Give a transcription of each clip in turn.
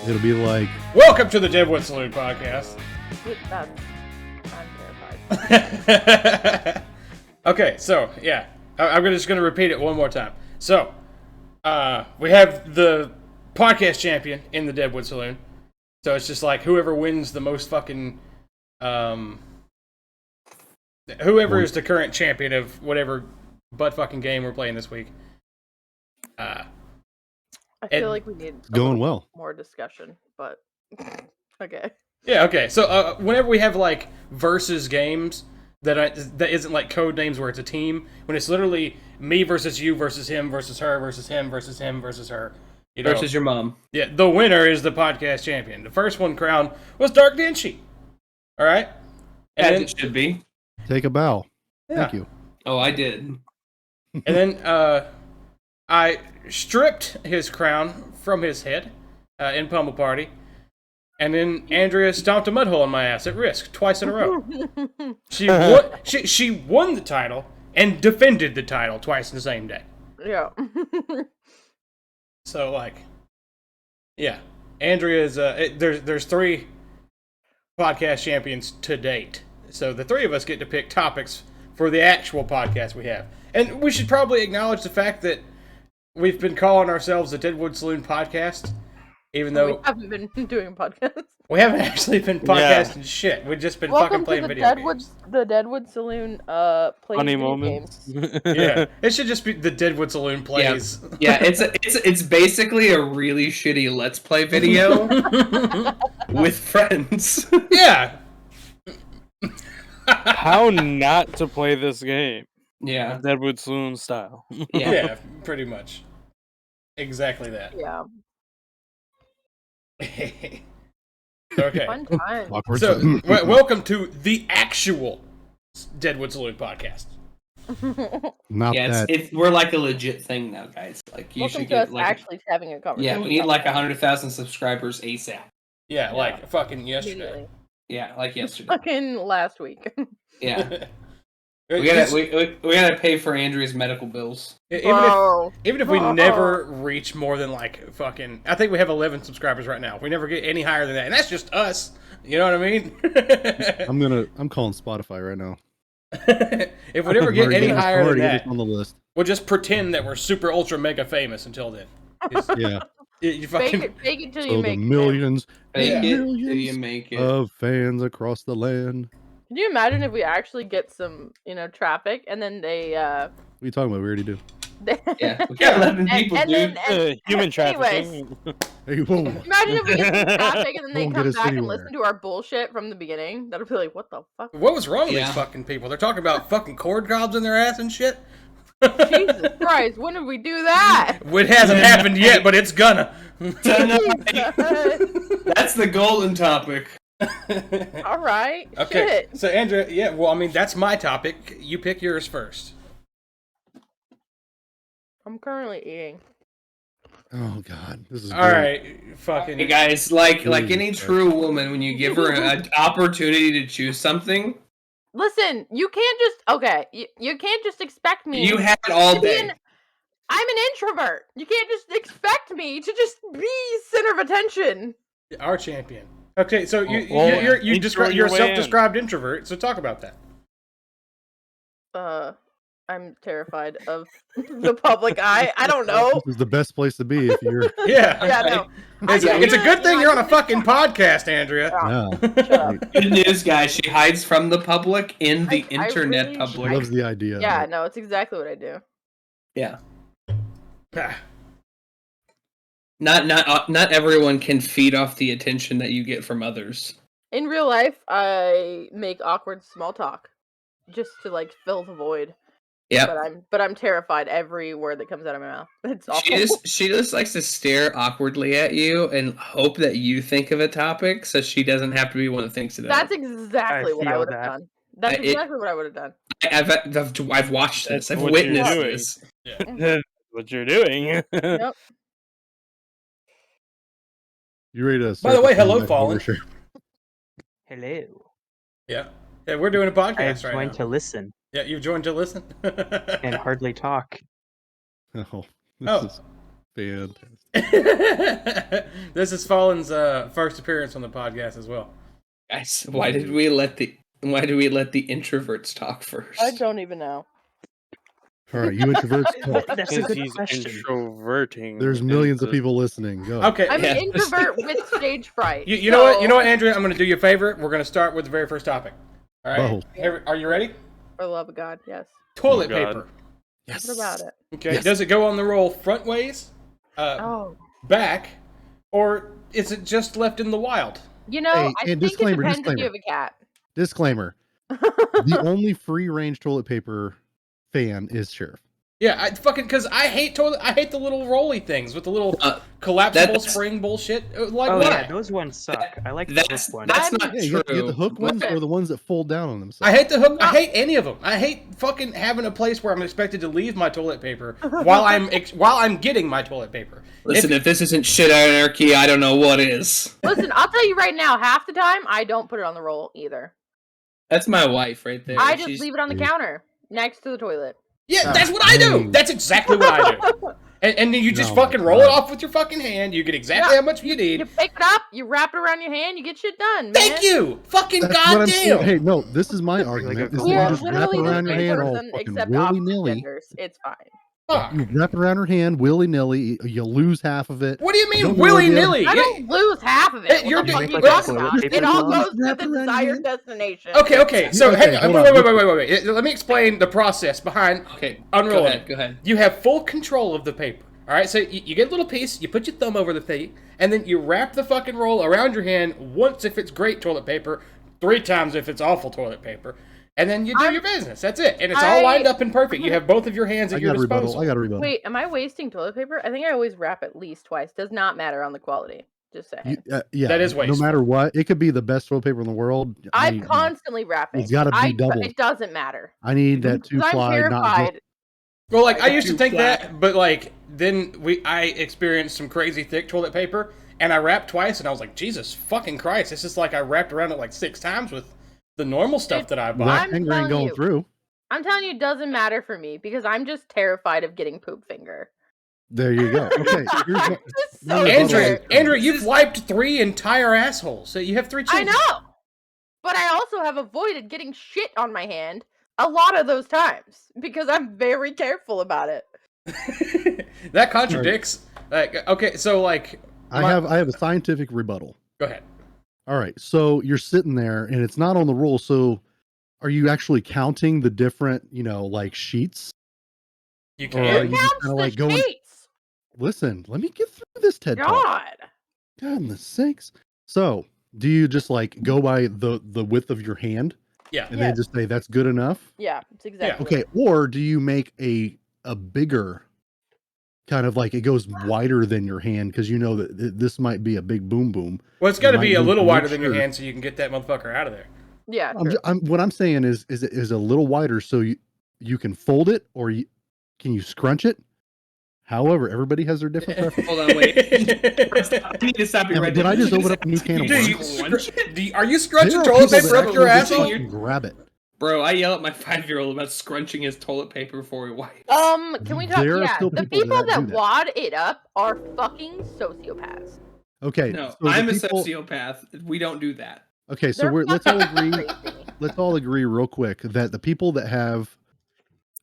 It'll be like, Welcome to the Deadwood Saloon podcast. I'm terrified. Okay, so yeah, I'm just gonna repeat it one more time. So, we have the podcast champion in the Deadwood Saloon. So it's just like whoever wins the most fucking, whoever is the current champion of whatever butt fucking game we're playing this week. I feel like we need going well. more discussion, but okay. Yeah, okay. So whenever we have like versus games that isn't like code names where it's a team, when it's literally me versus you versus him versus her versus him versus him versus her, you know, versus your mom. Yeah, the winner is the podcast champion. The first one crowned was Dark Dinchi. All right, As it should be. Take a bow. Yeah. Thank you. Oh, I did. And then I stripped his crown from his head in Pummel Party. And then Andrea stomped a mud hole in my ass at Risk twice in a row. She won the title and defended the title twice in the same day. Yeah. So like, yeah, Andrea's there's 3 podcast champions to date. So the 3 of us get to pick topics for the actual podcast we have. And we should probably acknowledge the fact that we've been calling ourselves the Deadwood Saloon podcast, even though we haven't been doing podcasts. we haven't actually been podcasting shit. We've just been fucking playing video games. The Deadwood Saloon playing Funny video moments. games. Yeah, it should just be the Deadwood Saloon plays. Yeah, it's basically a really shitty Let's Play video with friends. Yeah. How not to play this game? Yeah. Deadwood Saloon style. Yeah, pretty much. Exactly that. Yeah. Okay. Fun time. Awkward. So, welcome to the actual Deadwood Saloon podcast. Not Yeah, that. we're like a legit thing now, guys. Like you Welcome should to get us like actually having a conversation. yeah, we need like 100,000 subscribers ASAP. Yeah, like fucking yesterday. Immediately. Yeah, like yesterday. Fucking last week. Yeah. We gotta pay for Andrea's medical bills. Even if we never reach more than like fucking, I think we have 11 subscribers right now. If we never get any higher than that, and that's just us. You know what I mean? I'm calling Spotify right now. If we never get any higher than that, on the list. we'll just pretend that we're super ultra mega famous until then. Yeah. You fucking fake it till So you the make it. millions Fake it till millions you make it. of fans across the land. Can you imagine if we actually get some, traffic and then they What are you talking about? We already do. Yeah, we got 11 people, dude. Human trafficking. Hey, whoa. Imagine if we get some traffic and then they Won't come get us back and anywhere. listen to our bullshit from the beginning. That'll be like, what the fuck? What was wrong with Yeah. these fucking people? They're talking about fucking cord gobs in their ass and shit. Jesus Christ, when did we do that? It hasn't happened yet, but it's gonna. Jesus. That's the golden topic. All right. Okay, Shit. so Andrea, yeah, well, I mean, that's my topic. You pick yours first. I'm currently eating. Oh God, this is All great. right, fucking. Hey guys, like any Jesus true woman, when you give her an opportunity to choose something, Listen, you can't just you can't just expect me. you have it all to be day. I'm an introvert. You can't just expect me to just be center of attention. Our champion. Okay, so you intro your you're a way self-described introvert, so talk about that. I'm terrified of the public eye. I don't know. This is the best place to be if you're. Yeah, Yeah, no. It's a good thing you're on a fucking podcast, Andrea. Yeah. Shut up. Good news, guys. She hides from the public in the I internet really She public. loves the idea. of Yeah, it. no, it's exactly what I do. Yeah. Ah, Not everyone can feed off the attention that you get from others. In real life, I make awkward small talk just to like fill the void. Yeah. But I'm terrified every word that comes out of my mouth. It's awful. She just likes to stare awkwardly at you and hope that you think of a topic, so she doesn't have to be one that thinks it up. That's exactly what I feel would have that. done. That's It- exactly what I would have done. I've watched this. That's I've what you're witnessed doing. this. What you're doing. Yep. You ready to? By start the way, hello, comeback Fallen. order? Hello. yeah, we're doing a podcast I've right joined now. to listen Yeah, you've joined to listen. and hardly talk. Oh, Oh. is Fantastic. This is Fallen's first appearance on the podcast as well. Guys, why did we let the introverts talk first? I don't even know. All right, you introverts talk. That's a Because good he's question. introverting. There's millions of people listening. Go. Okay. I'm Yeah. an introvert with stage fright. You know what? You know what, Andrea? I'm going to do you a favor. We're going to start with the very first topic. All right. Butthole. Are you ready? For the love of God, yes. Toilet God. paper. Yes. What about it? Okay. Yes. Does it go on the roll front ways, Oh. back, or is it just left in the wild? You know, Hey, I and think it disclaimer, depends if disclaimer. you have a cat. Disclaimer: the only free-range toilet paper fan is Sheriff. Yeah, because I hate the little rolly things with the little collapsible that's- spring bullshit. Like Oh what? yeah, those ones suck. I like the That's hook one. that's I'm- not Yeah, true. you get the hook ones Listen. or the ones that fold down on I themselves. hate the hook. I hate any of them. I hate fucking having a place where I'm expected to leave my toilet paper while I'm getting my toilet paper. Listen, if this isn't shit anarchy, I don't know what is. Listen, I'll tell you right now, half the time I don't put it on the roll either. That's my wife right there. I just She's- leave it on the counter next to the toilet. Yeah, that's what I do. dang. That's exactly what I do. And then you just No, fucking roll it God. off with your fucking hand. You get exactly Yeah. how much you You need. pick it up, you wrap it around your hand, you get shit done, man. Thank you. Fucking That's what I'm saying. goddamn. Hey, no, this is my argument. Is that We you are just wrap literally it the around your same hand all person, fucking except opposite willy-nilly. genders. It's fine. Fuck. You wrap it around her hand willy-nilly. You lose half of it. What do you You mean don't know willy idea. nilly? I don't lose half of it. Hey, you're What the fuck doing- are you wait, talking wait, about? wait, It all wait, goes wrap to the around your desired hand. destination. Okay. So Okay, hang on. hold on. Wait. Let me explain the process behind. Okay, Unrolling. Go ahead. You have full control of the paper. All right, so you get a little piece, you put your thumb over the thing, and then you wrap the fucking roll around your hand once if it's great toilet paper, 3 times if it's awful toilet paper, and then you do your business. That's it, and it's all lined up and perfect. You have both of your hands I at your got a rebuttal. disposal. I got a rebuttal. Wait, am I wasting toilet paper? I think I always wrap at least twice. Does not matter on the quality. Just saying. Yeah, That is no wasteful. matter what, it could be the best toilet paper in the world. I'm constantly wrapping. It's gotta be doubled. It doesn't matter. I need that 'Cause I'm 2-ply, not just terrified. Well, like I used to Too think flat. that, but like then I experienced some crazy thick toilet paper, and I wrapped twice, and I was like, Jesus fucking Christ! It's just like I wrapped around it like 6 times with the normal stuff that I buy. that I'm finger ain't telling going you. through. I'm telling you, it doesn't matter for me because I'm just terrified of getting poop finger. There you go. Okay, here's my, It's my so rebuttal Andrew, is- weird. Andrew, you've wiped 3 entire assholes, so you have 3 I children. know, but I also have avoided getting shit on my hand a lot of those times because I'm very careful about it. That contradicts. Like, okay, so like, I have a scientific rebuttal. Go ahead. All right, so you're sitting there and it's not on the roll. So, are you actually counting the different, like sheets? You Or are can. you just kind of like going? Sheets. Listen, let me get through this TED talk. God. Goodness sakes! So, do you just like go by the width of your hand Yeah. and then just say that's good enough? Yeah, it's exactly. Okay, or do you make a bigger kind of like it goes wider than your hand because you know that this might be a big boom boom. Well, it's got to might be a need little to make wider than your sure- hand so you can get that motherfucker out of there. Yeah. True. What I'm saying is it is a little wider so you can fold it or can you scrunch it? However, everybody has their different preference. Hold on, wait. I need to stop you Yeah, right did there. I just open up a new can of Do worms? you are you There scrunching are toilet people paper that up your actually just asshole? fucking grab it. Bro, I yell at my 5-year-old about scrunching his toilet paper before he wipes. Can we talk? There are Yeah, still the people people that do that that. wad it up are fucking sociopaths. Okay, No, so the I'm a people- sociopath. We don't do that. Okay, so They're let's all fucking agree. crazy. Let's all agree real quick that the people that have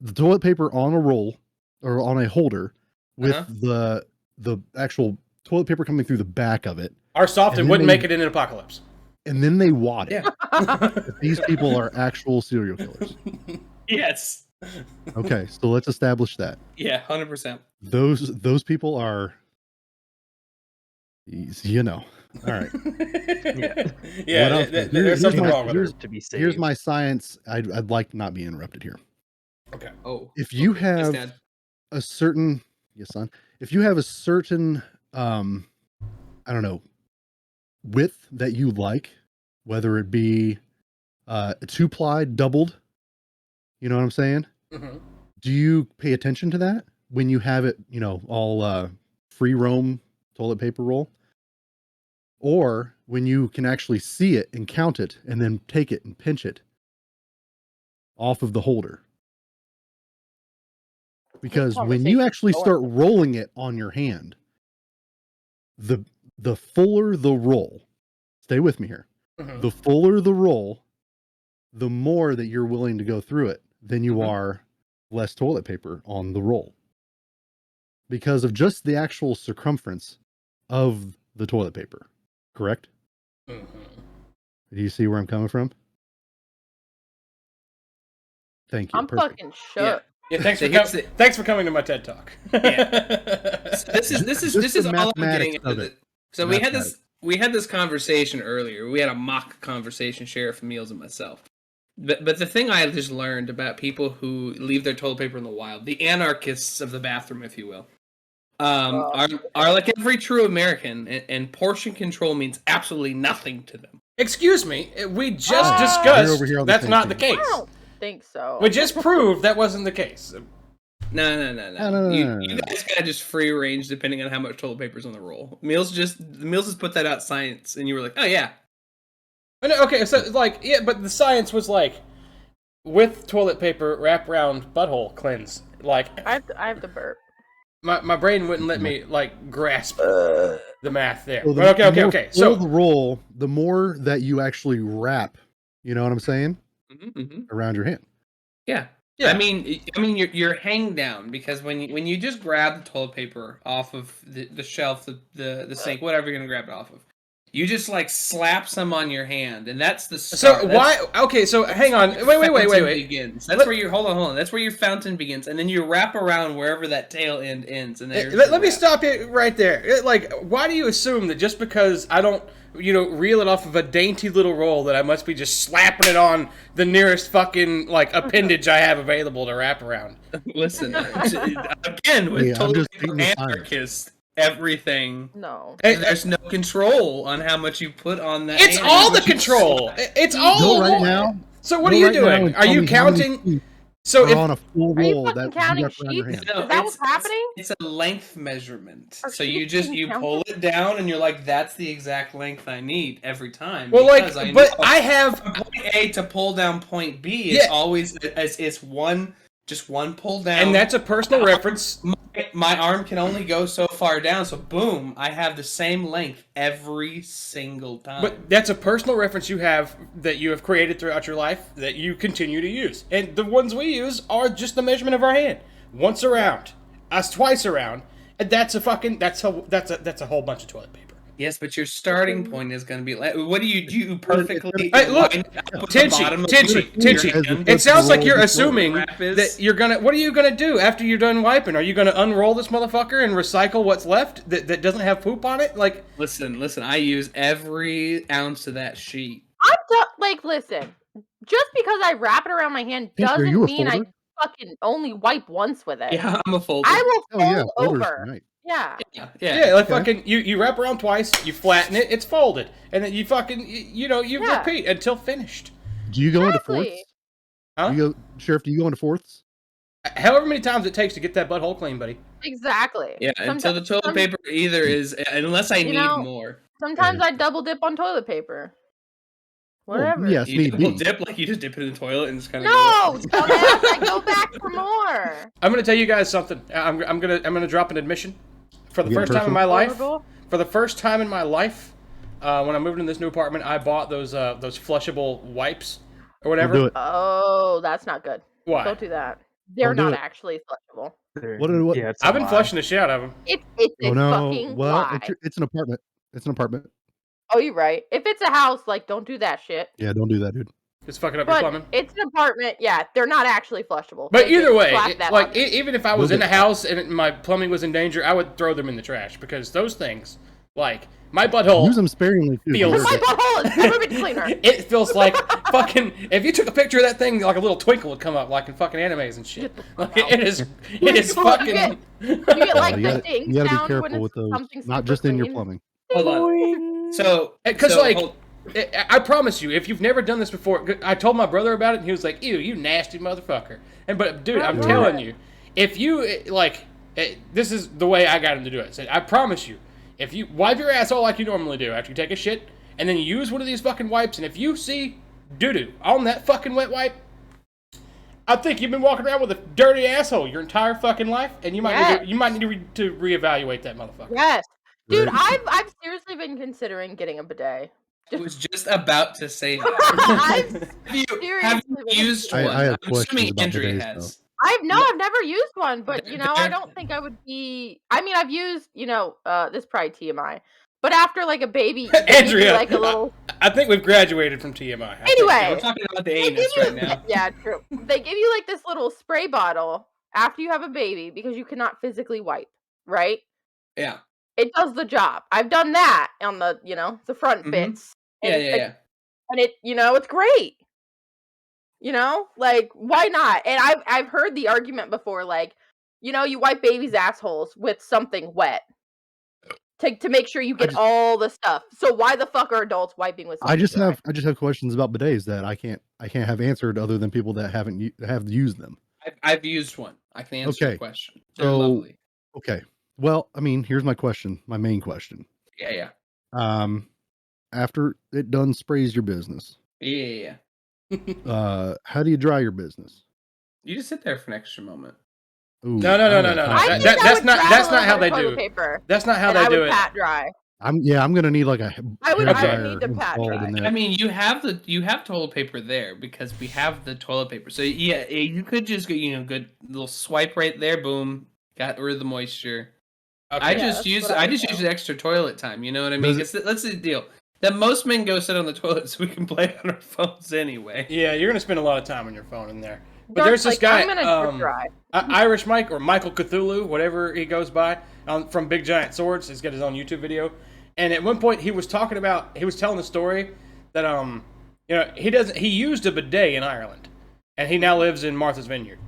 the toilet paper on a roll or on a holder with Uh-huh. the actual toilet paper coming through the back of it, Our soft And then wouldn't they- make it in an apocalypse. and then they wad it. Yeah. These people are actual serial killers. Yes. Okay, so let's establish that Yeah, 100%. those people are, all right. Yeah, What else? there's something wrong with here's- it. To be safe. Here's my science. I'd like to not be interrupted here. Okay. Oh. If you okay. Yes, have Dad. a certain, yes, son, if you have a certain, I don't know, width that you like, whether it be a 2-ply doubled, you know what I'm saying? Mhm. Do you pay attention to that when you have it, all free roam toilet paper roll? Or when you can actually see it and count it and then take it and pinch it off of the holder? Because when you actually start rolling it on your hand, the fuller the roll, stay with me here. Mhm. The fuller the roll, the more that you're willing to go through it, then you are less toilet paper on the roll. Because of just the actual circumference of the toilet paper. Correct? Mhm. Do you see where I'm coming from? Thank you. I'm Perfect. fucking shook. Yeah, thanks So for here's the- thanks for coming to my TED Talk. So this is Just the all I'm mathematics getting of at. it. So we had this conversation earlier. We had a mock conversation, Sheriff Meals and myself. But the thing I just learned about people who leave their toilet paper in the wild, the anarchists of the bathroom, if you will, are like every true American, and portion control means absolutely nothing to them. Excuse me, we just We're discussed over here on the that's same not the team. I case. don't think so. We just proved that wasn't the case. No. You guys gotta just free range depending on how much toilet paper's on the roll. Meals just put that out science, and you were like, oh yeah. Okay, so like, yeah, but the science was like, with toilet paper, wrap around butthole cleanse. Like, I have to burp. my brain wouldn't let me like grasp the math there. Well, But okay. the So the roll, the more that you actually wrap, you know what I'm saying, around your hand. Yeah. Yeah. I mean, you're hang down because when you just grab the toilet paper off of the shelf, the sink, whatever you're gonna grab it off of, you just like slap some on your hand, and that's the start. So why? Okay, so hang on. Wait. Begins. That's where your hold on. That's where your fountain begins, and then you wrap around wherever that tail end ends. And Let me stop you right there. Like, why do you assume that just because I don't, reel it off of a dainty little roll that I must be just slapping it on the nearest fucking like appendage I have available to wrap around? Listen, again with Hey, I'm total just stating the science. anarchist, everything. No. There's no control on how much you put on that. It's hand, all the what you control. slap. It's all Go right now. So what Go are you right now doing? and Are tell you me how many counting? sheets So are if on a full Are you roll fucking that you counting wrap around your sheets? hand. No, Is that what's happening? It's a length measurement. Are So sheets you being pull it down and you're like, that's the exact length I need every time. well, like, because but know I have. from point A to pull down point B. Yeah. It's always it's one pull down, And that's a personal reference. My arm can only go so far down, so boom, I have the same length every single time. But that's a personal reference you have that you have created throughout your life that you continue to use. And the ones we use are just the measurement of our hand. Once around, us twice around, and that's a whole bunch of toilet paper. Yes, but your starting point is going to be like, what do you do perfectly? Hey, look, line up with the bottom of your Tinchi. hand? It sounds like you're Roll assuming wrap is- that you're gonna. What are you gonna do after you're done wiping? Are you gonna unroll this motherfucker and recycle what's left that doesn't have poop on it? Like, Listen. I use every ounce of that sheet. Listen. Just because I wrap it around my hand Tinch, are doesn't you a mean I folder? fucking only wipe once with it. Yeah, I'm a folder. I will Oh yeah, fold folders over. tonight. Yeah. yeah, like Okay. fucking you wrap around twice, you flatten it, it's folded, and then you fucking you Yeah. repeat until finished. Do you go into Exactly. fourths? Huh? Sheriff, do you go into fourths? However many times it takes to get that butthole clean, buddy. Exactly. Yeah, until the toilet Sometimes- paper either is, unless I You need know, more. Sometimes I double dip on toilet paper. Well, Whatever. yes, You need double be. dip, like you just dip it in the toilet and just kind of No, dumbass! I go back for more. I'm gonna tell you guys something. I'm gonna drop an admission. For the You first getting time in my life, Vulnerable? for the first time in my life, when I moved in this new apartment, I bought those flushable wipes or whatever. We'll do it. Oh, that's not good. Why? Don't do that. They're Don't do not it. actually flushable. What- Yeah, it's a I've been lie. flushing the shit out of them. It's Oh a no. fucking Well, lie. it's an apartment. It's an apartment. Oh, you're right. If it's a house, don't do that shit. Yeah, don't do that, dude. It's fucking up your But plumbing. it's an apartment. Yeah, they're not actually flushable. But They either just way, slap that on there. even if I was We'll in a get- house and my plumbing was in danger, I would throw them in the trash because those things, like my butthole, Use them sparingly too. Feels- They're My good. butthole is never been cleaner. it feels like fucking. If you took a picture of that thing, like a little twinkle would come up, like in fucking animes and shit. Get the fuck Like, out. it is You fucking. get- You get like you the gotta, ding you gotta be sound when careful it's with those. something Not super just in your clean. plumbing. Hold on. So, Because so, like, hold- I promise you, if you've never done this before, I told my brother about it, and he was like, "Ew, you nasty motherfucker." And but dude, I'm Right. telling you, if you this is the way I got him to do it. So I promise you, if you wipe your asshole like you normally do after you take a shit, and then you use one of these fucking wipes, and if you see doo doo on that fucking wet wipe, I think you've been walking around with a dirty asshole your entire fucking life, and you might need to reevaluate that motherfucker. Yes, dude, Right. I've seriously been considering getting a bidet. I was just about to say that. I've Have you used one? I have I'm questions assuming about Andrea bidets, has. I've never used one, but I They're- don't think I would be. I mean, I've used, this is probably TMI, but after like a baby, they give you, Andrea, like a little. I think we've graduated from TMI. Yeah, Anyway, we're talking about the they give anus you, right now. yeah, true. They give you like this little spray bottle after you have a baby because you cannot physically wipe, right? Yeah. It does the job. I've done that on the, the front Mhm. bits. Yeah, And yeah, yeah. And it, it's great. Like, why not? And I've heard the argument before, like, you wipe babies' assholes with something wet to make sure you get all the stuff. So why the fuck are adults wiping with something I just dry? have questions about bidets that I can't have answered other than people that have used them. I've used one. I can answer your Okay. question. They're So lovely. okay. Well, I mean, here's my question, my main question. Yeah, yeah. After it done sprays your business, Yeah. how do you dry your business? You just sit there for an extra moment. Ooh, No. I That's would not grab that's a not how little they bit of do toilet it. paper, That's not how and they I do would it. pat dry. I'm gonna need like a I would hair need dryer to pat installed dry. in there. I mean, you have toilet paper there because we have the toilet paper. So yeah, you could just go, good little swipe right there. Boom, got rid of the moisture. Okay. I Yeah, just that's use what I would use do. extra toilet time. You know what I mean? Does That's the deal. That most men go sit on the toilet so we can play on our phones anyway. Yeah, you're gonna spend a lot of time on your phone in there. But Dark, there's this like, guy, I'm gonna drip dry. Irish Mike or Michael Cthulhu, whatever he goes by, from Big Giant Swords. He's got his own YouTube video, and at one point he was telling the story that he used a bidet in Ireland, and he now lives in Martha's Vineyard.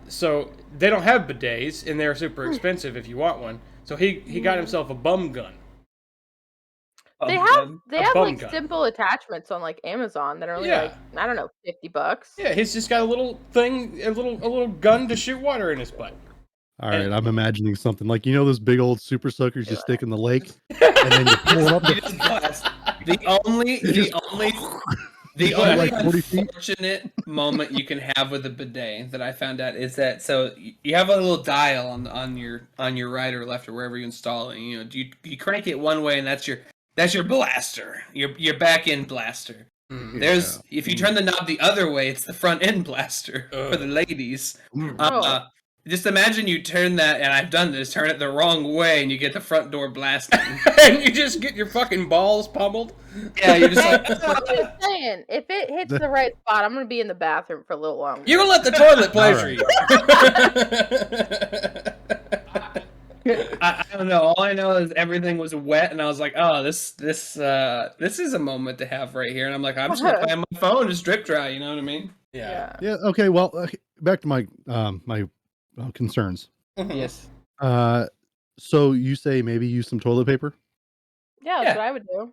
So they don't have bidets, and they're super expensive if you want one. So he got himself a bum gun. They have A bum like gun. simple attachments on like Amazon that are only Yeah. like, I don't know, $50. Yeah, he's just got a little thing, a little gun to shoot water in his butt. All right, I'm imagining something like those big old super soakers you stick in the lake, and then you pull it up. You just blast. The only like 40 feet. unfortunate moment you can have with a bidet that I found out is that you have a little dial on your right or left or wherever you install it. You crank it one way and that's your blaster, your back end blaster. If you turn the knob the other way, it's the front end blaster for the ladies. Just imagine you turn that, and I've done this, turn it the wrong way, and you get the front door blasting. And you just get your fucking balls pummeled. Yeah, you're just like... I'm just saying, if it hits the right spot, I'm gonna be in the bathroom for a little longer. You're gonna let the toilet pleasure you. I don't know. All I know is everything was wet, and I was like, "Oh, this is a moment to have right here." And I'm like, "I'm just gonna play on my phone, just drip dry." You know what I mean? Yeah. Yeah. Okay. Well, back to my concerns. Yes. So you say maybe use some toilet paper? Yeah, that's what I would do.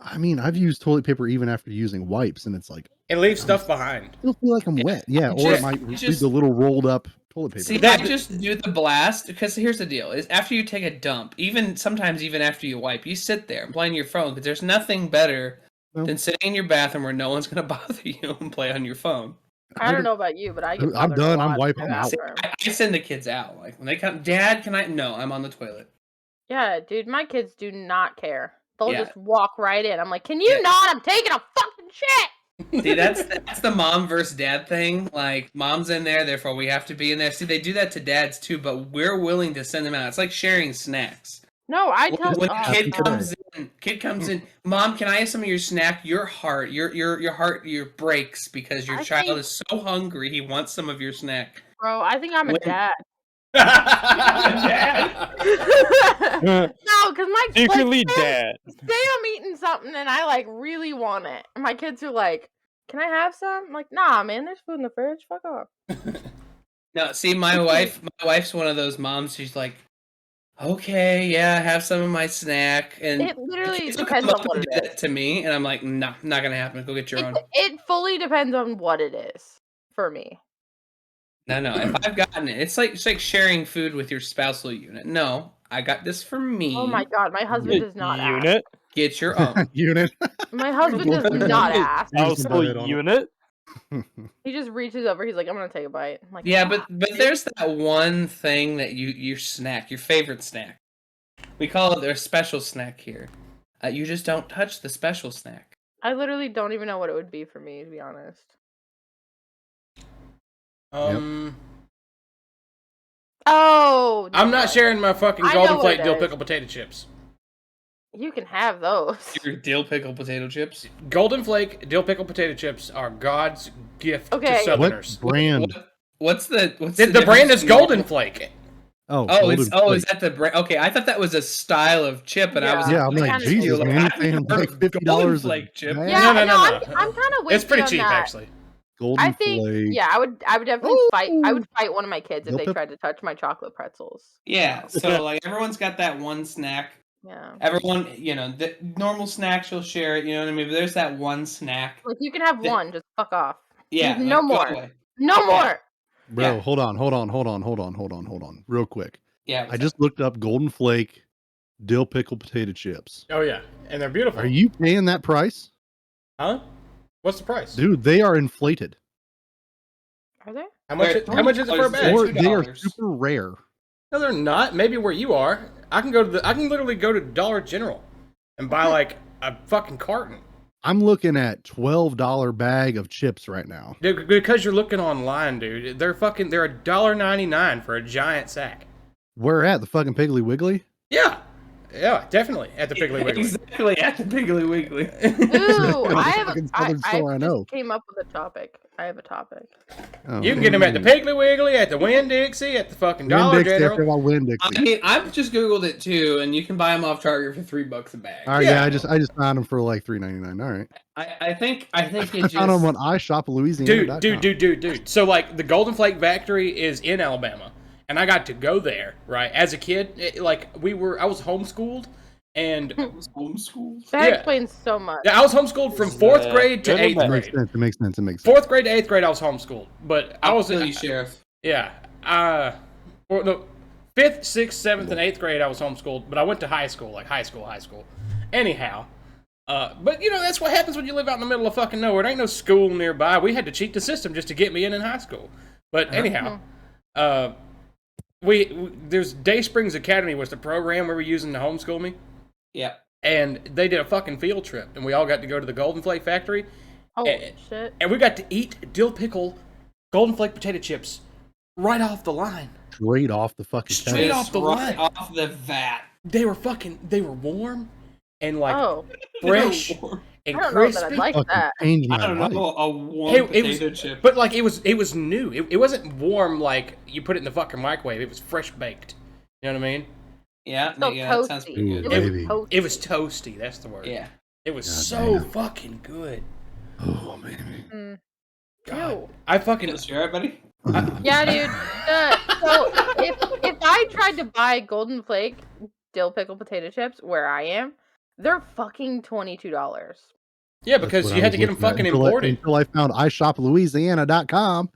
I mean, I've used toilet paper even after using wipes, and it's like It leaves stuff behind. I still feel like I'm wet. Yeah, or it might leave the little rolled up toilet paper. See, I just do the blast because here's the deal: is after you take a dump, sometimes even after you wipe, you sit there and play on your phone because there's nothing better than sitting in your bathroom where no one's gonna bother you and play on your phone. I don't know about you, but I get I'm bothered a done. lot I'm in wiping. the I'm out. bathroom. I send the kids out like when they come. Dad, can I? No, I'm on the toilet. Yeah, dude, my kids do not care. They'll Yeah. just walk right in. I'm like, can you not? I'm taking a fucking shit. See, that's the mom versus dad thing. Like, mom's in there, therefore we have to be in there. See, they do that to dads too, but we're willing to send them out. It's like sharing snacks. No, I tell When oh, kid God. comes in, Mom, can I have some of your snack? Your heart breaks because your child is so hungry. He wants some of your snack. Bro, I think I'm a dad. Yeah. No, because my Secretly like, dad. say I'm eating something and I like really want it. And my kids are like, "Can I have some?" I'm like, "Nah, man, there's food in the fridge. Fuck off." No, see, my wife's one of those moms. She's like, okay, yeah, have some of my snack. And It literally kids will depends come on up what and it do that is. to me, and I'm like, no, not gonna happen. Go get your own. It fully depends on what it is for me. No. If I've gotten it, it's like sharing food with your spousal unit. No, I got this for me. Oh my god, my husband does not ask. Unit? Get your own. Unit. My husband does not ask. Spousal unit? He just reaches over. He's like, "I'm gonna take a bite." I'm like, Yeah, "Ah." but there's that one thing that you snack, your favorite snack. We call it their special snack here. You just don't touch the special snack. I literally don't even know what it would be for me, to be honest. Oh, I'm not no. sharing my fucking I know Golden what Flake it dill is. pickle potato chips. You can have those. Your dill pickle potato chips. Golden Flake dill pickle potato chips are God's gift Okay. to What Southerners. Brand. What's the The brand is difference Golden between- Flake. Oh, is Flake. that the brand? Okay, I thought that was a style of chip, and I was Yeah, I'm like, kinda Jesus, do. man, I've you're paying never heard like of $50 Golden a Flake chip. bag? Yeah, No. I'm kind of with It's pretty you on cheap, that. actually. Golden I think, Flake. yeah, I would definitely fight. I would fight one of my kids if Dill they pip- tried to touch my chocolate pretzels. Yeah, so like everyone's got that one snack. Yeah, Everyone, the normal snacks you'll share it. You know what I mean? But there's that one snack. like you can have one, just fuck off. Yeah, No like, go more. away. No more. Bro, Yeah. hold on, real quick. Yeah, I just looked up Golden Flake dill pickle potato chips. Oh yeah, and they're beautiful. Are you paying that price? Huh? What's the price? Dude, they are inflated. Are they? How much is it for a bag? Or they are $2. super rare. No, they're not. Maybe where you are. I can literally go to Dollar General and buy like a fucking carton. I'm looking at $12 bag of chips right now. Dude, because you're looking they're $1.99 for a giant sack. Where at? The fucking Piggly Wiggly? Yeah, definitely at the Piggly Wiggly. Exactly at the Piggly Wiggly. Ooh, I have. fucking I southern store I know. just came up with a topic. I have a topic. Oh, You can get them at the Piggly Wiggly, at the Winn-Dixie, at the fucking Dollar General. Winn-Dixie. I mean, I've just googled it too, and you can buy them off Target for $3 a bag. All right, Yeah. I just found them for like $3.99. All right. I think you I just found them on iShopLouisiana.com. Dude. So like the Golden Flake factory is in Alabama, and I got to go there, right? As a kid, I was homeschooled, and homeschooled. That Yeah. explains so much. I was homeschooled from 4th grade to good or 8th bad? It makes grade. sense. It makes sense. It makes sense. 4th grade to 8th grade, I was homeschooled, but I was kill you, Sheriff. Yeah. 5th, 6th, 7th, and 8th grade, I was homeschooled, but I went to high school. Anyhow, but that's what happens when you live out in the middle of fucking nowhere. There ain't no school nearby. We had to cheat the system just to get me in high school. But anyhow, there's Day Springs Academy was the program we were using to homeschool me, Yeah. and they did a fucking field trip, and we all got to go to the Golden Flake factory, Holy shit. and we got to eat dill pickle Golden Flake potato chips right off the line. Straight off the fucking Straight tap. off the right line. off the vat. They were warm and like Oh, fresh I and don't know crispy. that I like Fucking that. changed I my don't life. know, a warm Hey, potato chip. But like it was new. It wasn't warm like you put it in the fucking microwave. It was fresh baked. You know what I mean? Yeah, So yeah, that sounds pretty Ooh, good. It was baby. toasty. It was toasty. That's the word. Yeah. It was God so damn. fucking good. Oh man. Mm. God, Ew. I fucking You alright, buddy? Yeah, dude. So if I tried to buy Golden Flake dill pickle potato chips where I am, they're fucking $22. yeah, because That's what you I had to was get them looking at fucking until imported. until I found iShopLouisiana.com,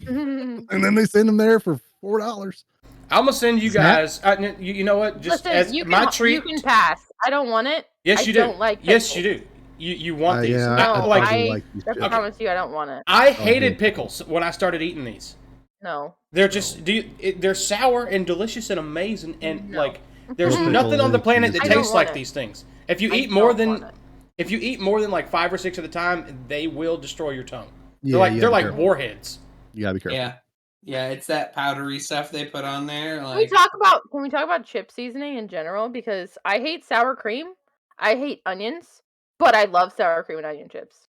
and then they send them there for $4. I'm gonna send you Snap? guys. You know what? Just Listen, as you my can, treat. you can pass. I don't want it. Yes, I you do. don't like yes, you pickles. do. You want these? Yeah, No, I like fucking like these I chips. promise you, I don't want it. I hated dude. pickles when I started eating these. No. They're just they're sour and delicious and amazing, and No. like there's Pickle nothing on the is planet that I don't tastes want like it. these things. If you I eat more don't want than it. if you eat more than like 5 or 6 at a time, they will destroy your tongue. Yeah, They're you like gotta be careful. warheads. You gotta be careful. Yeah. Yeah, it's that powdery stuff they put on there. Can we Like, talk about chip seasoning in general? Because I hate sour cream, I hate onions, but I love sour cream and onion chips.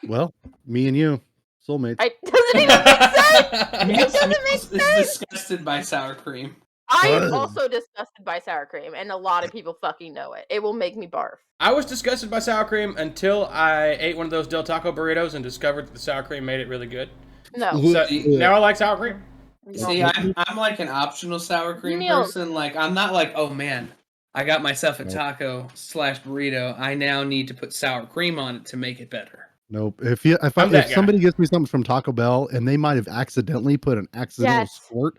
Well, me and you, soulmates. Doesn't even make sense. It doesn't make is sense. disgusted by sour cream. I am Ugh. also disgusted by sour cream, and a lot of people fucking know it. It will make me barf. I was disgusted by sour cream until I ate one of those Del Taco burritos and discovered that the sour cream made it really good. No. So Yeah. now I like sour cream. no. See, I'm like an optional sour cream Meals. person. Like, I'm not like, oh man, I got myself a Nope. taco / burrito. I now need to put sour cream on it to make it better. Nope. If I'm that guy. somebody gets me something from Taco Bell and they might have accidentally put an accidental Yes. squirt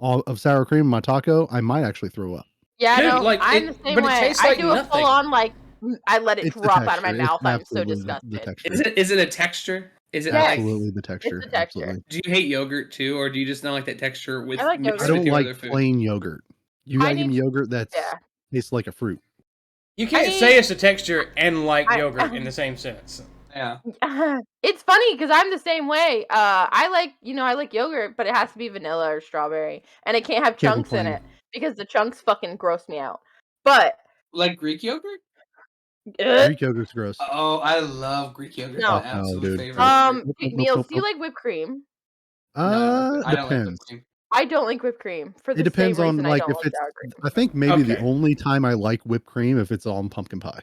of sour cream in my taco, I might actually throw up. Yeah, Dude, no, like, I'm it- the same but it way. tastes I like do a nothing. full on I let it It's the drop out of my texture. It's mouth. I'm so absolutely disgusted. the texture. Is it a texture? Is it Yes. Absolutely the texture. It's the texture. Absolutely. do you hate yogurt too, or do you just not like that texture with I like mixed I yogurt. don't with your like other food? plain yogurt. You I gotta give me need- yogurt that's yeah. tastes like a fruit. You can't mean- say it's a texture and like I- yogurt in the same sentence. Yeah. It's funny because I'm the same way. I like yogurt, but it has to be vanilla or strawberry, and it can't have Can't be chunks in plain. it because the chunks fucking gross me out. But Like Greek yogurt? Greek yogurt's gross. Oh, I love Greek yogurt. No. It's my absolute dude. favorite. yogurt. Nope, nope, Niels, nope, do you nope. like whipped cream? No, I don't like Depends. whipped cream. I don't like whipped cream for the It depends same on reason like I don't if like it's. sour cream. I think maybe the Okay. only time I like whipped cream if it's on pumpkin pie.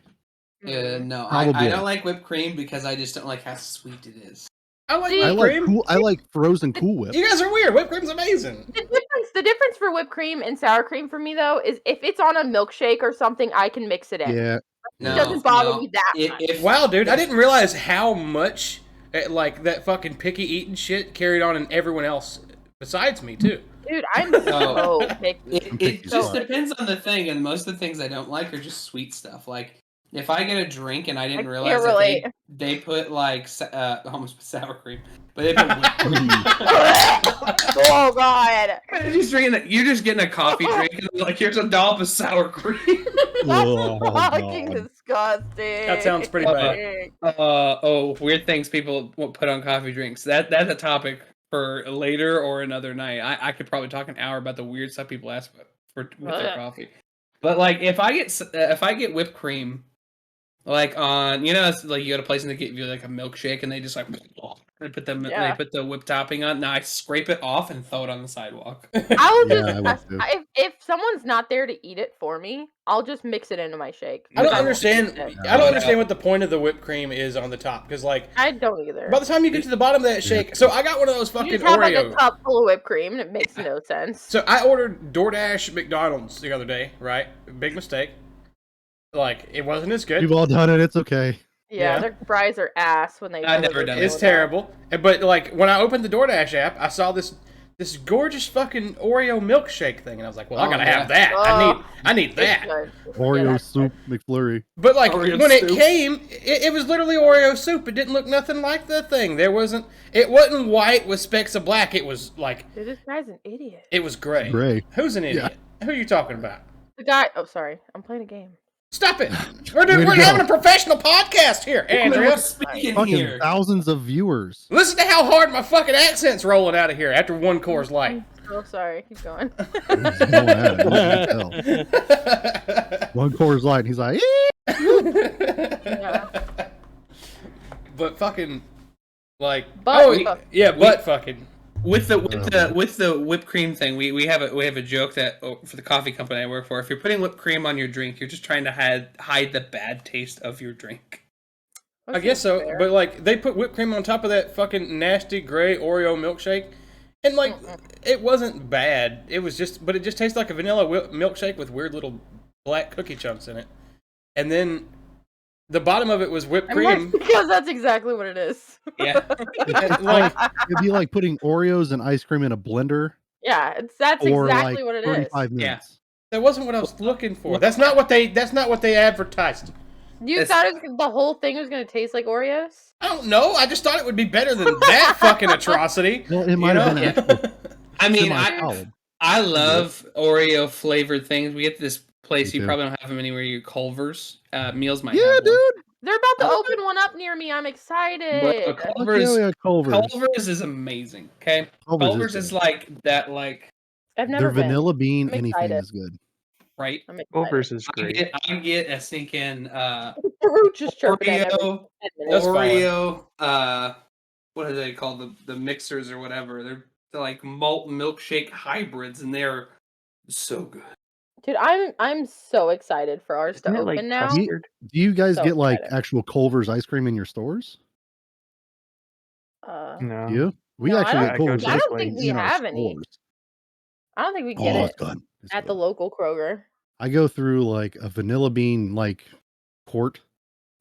No, I Probably. don't like whipped cream because I just don't like how sweet it is. I like See, I whipped like cream. cool. I like frozen Cool Whip. You guys are weird. Whipped cream's amazing. The difference for whipped cream and sour cream for me though is if it's on a milkshake or something, I can mix it in. Yeah, No, doesn't bother no. me that If- much. if- Wow, dude, I if- didn't realize how much like that fucking picky eating shit carried on in everyone else besides me too. Dude, I'm so picky. It picky just spot. depends on the thing, and most of the things I don't like are just sweet stuff. Like if I get a drink and I didn't I realize can't that relate. they put like almost sour cream, but they put whipped cream. Oh god. You're just getting a coffee drink, and they're like here's a dollop of sour cream. That's Oh, fucking God. disgusting. That sounds pretty bad. Weird things people put on coffee drinks. That's a topic for later or another night. I could probably talk an hour about the weird stuff people ask for with their Ugh. coffee. But like if I get whipped cream, like on it's like you go to a place and they give you like a milkshake and they just like they put Yeah. they put the whipped topping on. Now I scrape it off and throw it on the sidewalk. I'll Yeah, just I would too. if someone's not there to eat it for me, I'll just mix it into my shake. I don't won't understand. eat it. I don't understand what the point of the whipped cream is on the top because like I don't either. by the time you get to the bottom of that shake, so I got one of those You fucking just have like Oreo. a cup full of whipped cream and it makes no sense. So I ordered DoorDash McDonald's the other day, right? Big mistake. Like it wasn't as good. We've all done it. It's okay. Yeah, Yeah. their fries are ass when they. I've never deliver done to it. It's us. terrible. But like when I opened the DoorDash app, I saw this gorgeous fucking Oreo milkshake thing, and I was like, "Well, I Oh, gotta yeah. have that. I need It's that." good. Oreo Yeah, that's soup McFlurry. But like Oreo when it soup. came, it was literally Oreo soup. It didn't look nothing like the thing. It wasn't white with specks of black. It was like Dude, this guy's an idiot. it was gray. Gray. Who's an idiot? Who are you talking about? The guy. Oh, sorry. I'm playing a game. Stop it! Way to We're go. having a professional podcast here, Andrea. We're speaking Fucking here. thousands of viewers. Listen to how hard my fucking accent's rolling out of here after one Coors Light. Oh, sorry. Keep going. He's going at it. You can tell. One Coors Light, and he's like, Yeah. But fucking like Butt fuck. yeah, butt fucking. With the whipped cream thing, we have a joke that for the coffee company I work for, if you're putting whipped cream on your drink, you're just trying to hide the bad taste of your drink. I guess so, but like they put whipped cream on top of that fucking nasty gray Oreo milkshake, and like it wasn't bad. It was just, but it just tasted like a vanilla milkshake with weird little black cookie chunks in it, and then the bottom of it was whipped cream. Because that's exactly what it is. Yeah. And, like it'd be like putting Oreos and ice cream in a blender Yeah, that's for exactly like what it is. 35 Yeah. minutes. that wasn't what I was looking for. That's not what they advertised. You It's- thought the whole thing was going to taste like Oreos? I don't know. I just thought it would be better than that fucking atrocity. Well, it might have been actually I mean, semi-solid. I love Oreo flavored things. We get to this place, Me you too. probably don't have them anywhere. You Culver's. Meals might Yeah, have dude. They're about to Oh. open one up near me. I'm one. excited. But Fuck Culver's, yeah, we got Culver's. Culver's is amazing. Okay, Culver's is good. like that, like I've never Their been. vanilla bean I'm anything excited. is good. right. I'm excited. Culver's is I great. get a stinking Root just chirping at every Oreo. 10 minutes. That's fine. Oreo, what are they called? The mixers or whatever. They're like malt milkshake hybrids, and they're so good. Dude, I'm so excited for ours to Isn't it open like now. custard? Do you guys So get like excited. actual Culver's ice cream in your stores? No. Do you? We No, I actually don't- get Culver's I ice don't cream think we in our have any. stores. I don't think we Oh, get it's it good. It's at the good. local Kroger. I go through like a vanilla bean like quart,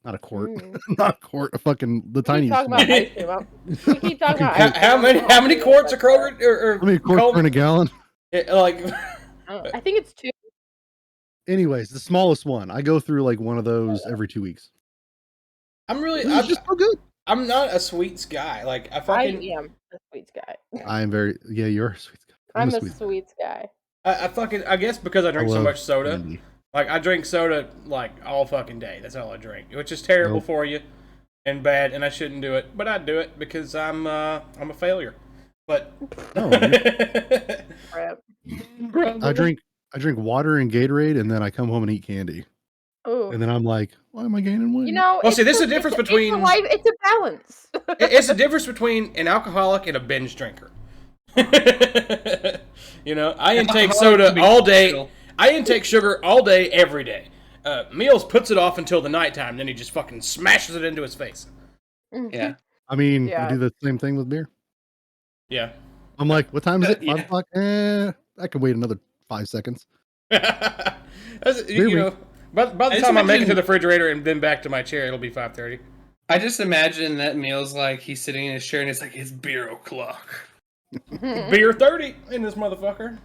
not a quart, Mm. not a quart, a fucking the We keep tiniest talking one. about ice cream. We keep talking about How, ice cream. how many quarts of Kroger or How many quarts Culver- are in a gallon? like I think it's 2. Anyways, the smallest one. I go through like one of those every 2 weeks. I'm really It's just so good. I'm not a sweets guy. Like I I fucking am a sweets guy. I'm very you're a sweet guy. I'm a sweet guy. sweets guy. I guess because I drink so love much soda. candy. Like I drink soda like all fucking day. That's all I drink, which is terrible Nope. for you and bad, and I shouldn't do it. But I do it because I'm a failure. But No, Crap. I drink water and Gatorade, and then I come home and eat candy, Ooh. and then I'm like, why am I gaining weight? You know, Well, see, it's this is a- the difference it's a between- life. It's a balance. it's the difference between an alcoholic and a binge drinker. You know, I intake Alcoholic soda can be all day. functional. I intake sugar all day, every day. Meals puts it off until the nighttime, then he just fucking smashes it into his face. Yeah. I mean, Yeah. I do the same thing with beer. Yeah. I'm like, what time is it? Yeah. 5 o'clock? I could wait another 5 seconds. You know, by the just time I make it to imagine- the refrigerator and then back to my chair, it'll be 5:30. I just imagine that meal's like he's sitting in his chair and it's like it's beer o'clock. Beer 30 in this motherfucker.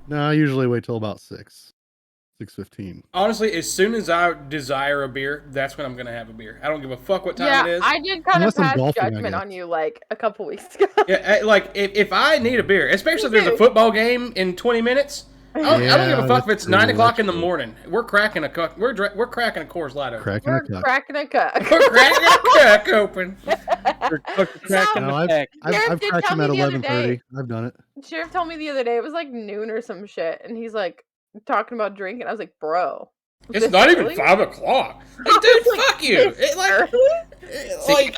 No, I usually wait till about 6:15. Honestly, as soon as I desire a beer, that's when I'm gonna have a beer. I don't give a fuck what time Yeah, it is. I did kind Unless of I'm pass golfing, I judgment guess. on you like a couple weeks ago. Yeah, like if I need a beer, especially if there's a too. football game in 20 minutes, I don't give a Yeah, fuck if that's it's 9 true, o'clock that's in the true. morning. We're cracking a cup. We're cracking a Coors Light open. Cracking We're a cup. cracking a cup. We're cracking a cup open. Cracking No, the pack. I've Sheriff did cracked tell them at me the other 11:30. I've done it. Sheriff told me the other day it was like noon or some shit, and he's like talking about drinking. I was like, bro, was It's this not even early? 5 o'clock. Like, dude, Like, fuck you. It, like, early? See, like,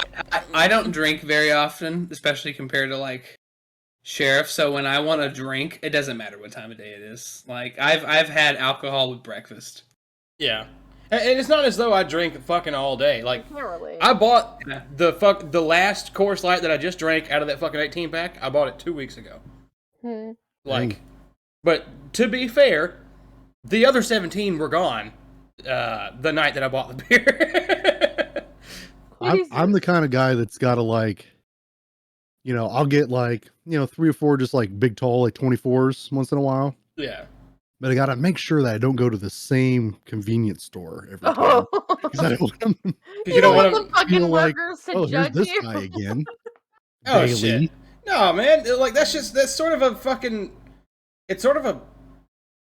I don't drink very often, especially compared to like Sheriff. So when I want to drink, it doesn't matter what time of day it is. Like I've had alcohol with breakfast. yeah. And it's not as though I drink fucking all day. Like, Not really. I bought Yeah. the last Coors Light that I just drank out of that fucking 18 pack. I bought it 2 weeks ago. Hmm. Like, Dang. but to be fair, the other 17 were gone the night that I bought the beer. I'm the kind of guy that's got to like, I'll get like, 3 or 4 just like big tall like 24s once in a while. Yeah. But I got to make sure that I don't go to the same convenience store every time. Oh. 'Cause I don't want them You don't want the to. fucking feel like, workers to oh, here's judge this you. guy again. Oh Daily. shit. No, man. Like that's sort of a fucking. It's sort of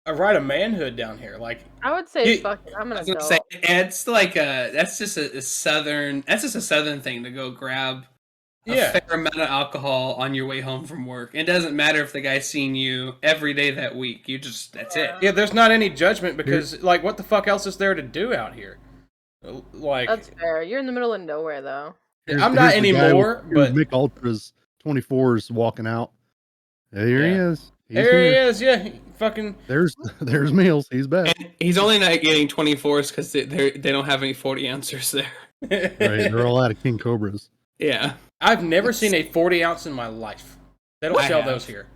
a rite of manhood down here. Like, I would say, You- fuck it, I'm I an was gonna adult. say it's like that's just a southern thing to go grab a yeah. fair amount of alcohol on your way home from work. It doesn't matter if the guy's seen you every day that week. That's it. Yeah, there's not any judgment because, like, what the fuck else is there to do out here? Like, That's fair. You're in the middle of nowhere, though. I'm not Here's the guy anymore, with but Mick Ultra's 24s walking out. Here he Yeah. is. He's there he here. is. Yeah, he fucking. There's Meals. He's back. And he's only not getting 24s because they don't have any 40 ounces there. Right, they're all out of King Cobras. Yeah. I've never seen a 40 ounce in my life. They don't I sell have. those here.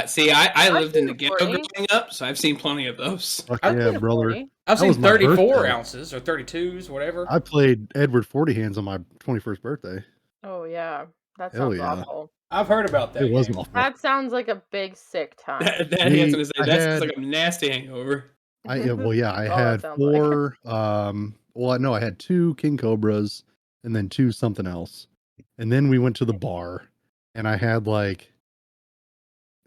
See, I lived in the seen ghetto 40. growing up, so I've seen plenty of those. Fuck I've yeah, Seen a brother. 40. I've That seen was my 34 birthday. ounces or 32s, whatever. I played Edward 40 hands on my 21st birthday. Oh yeah, that Hell sounds yeah. awful. I've heard about that. It was game. awful. That sounds like a big sick time. That I was gonna say I that had- sounds like a nasty hangover. I Oh, that had sounds like. 4 well no, I had 2 King Cobras and then 2 something else. And then we went to the bar and I had like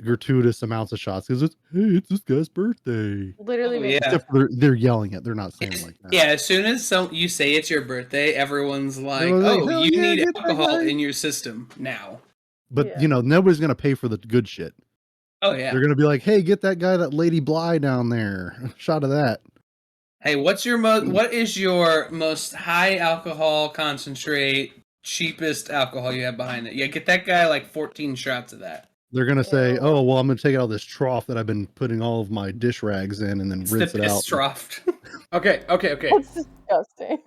gratuitous amounts of shots because it's this guy's birthday. Literally, Oh, makes yeah. Except for they're yelling it. They're not saying it like that. Yeah, as soon as you say it's your birthday, everyone's like, Everyone's like, "Oh, "Hell you yeah, need get that alcohol guy." in your system now." But Yeah. nobody's gonna pay for the good shit. Oh yeah. They're gonna be like, hey, get that guy that Lady Bly down there. A shot of that. Hey, what is your most high alcohol concentrate, cheapest alcohol you have behind it? Yeah, get that guy like 14 shots of that. They're gonna say, Ew. oh well, I'm gonna take out this trough that I've been putting all of my dish rags in and then It's rinse the it out. piss trough. Okay. That's disgusting.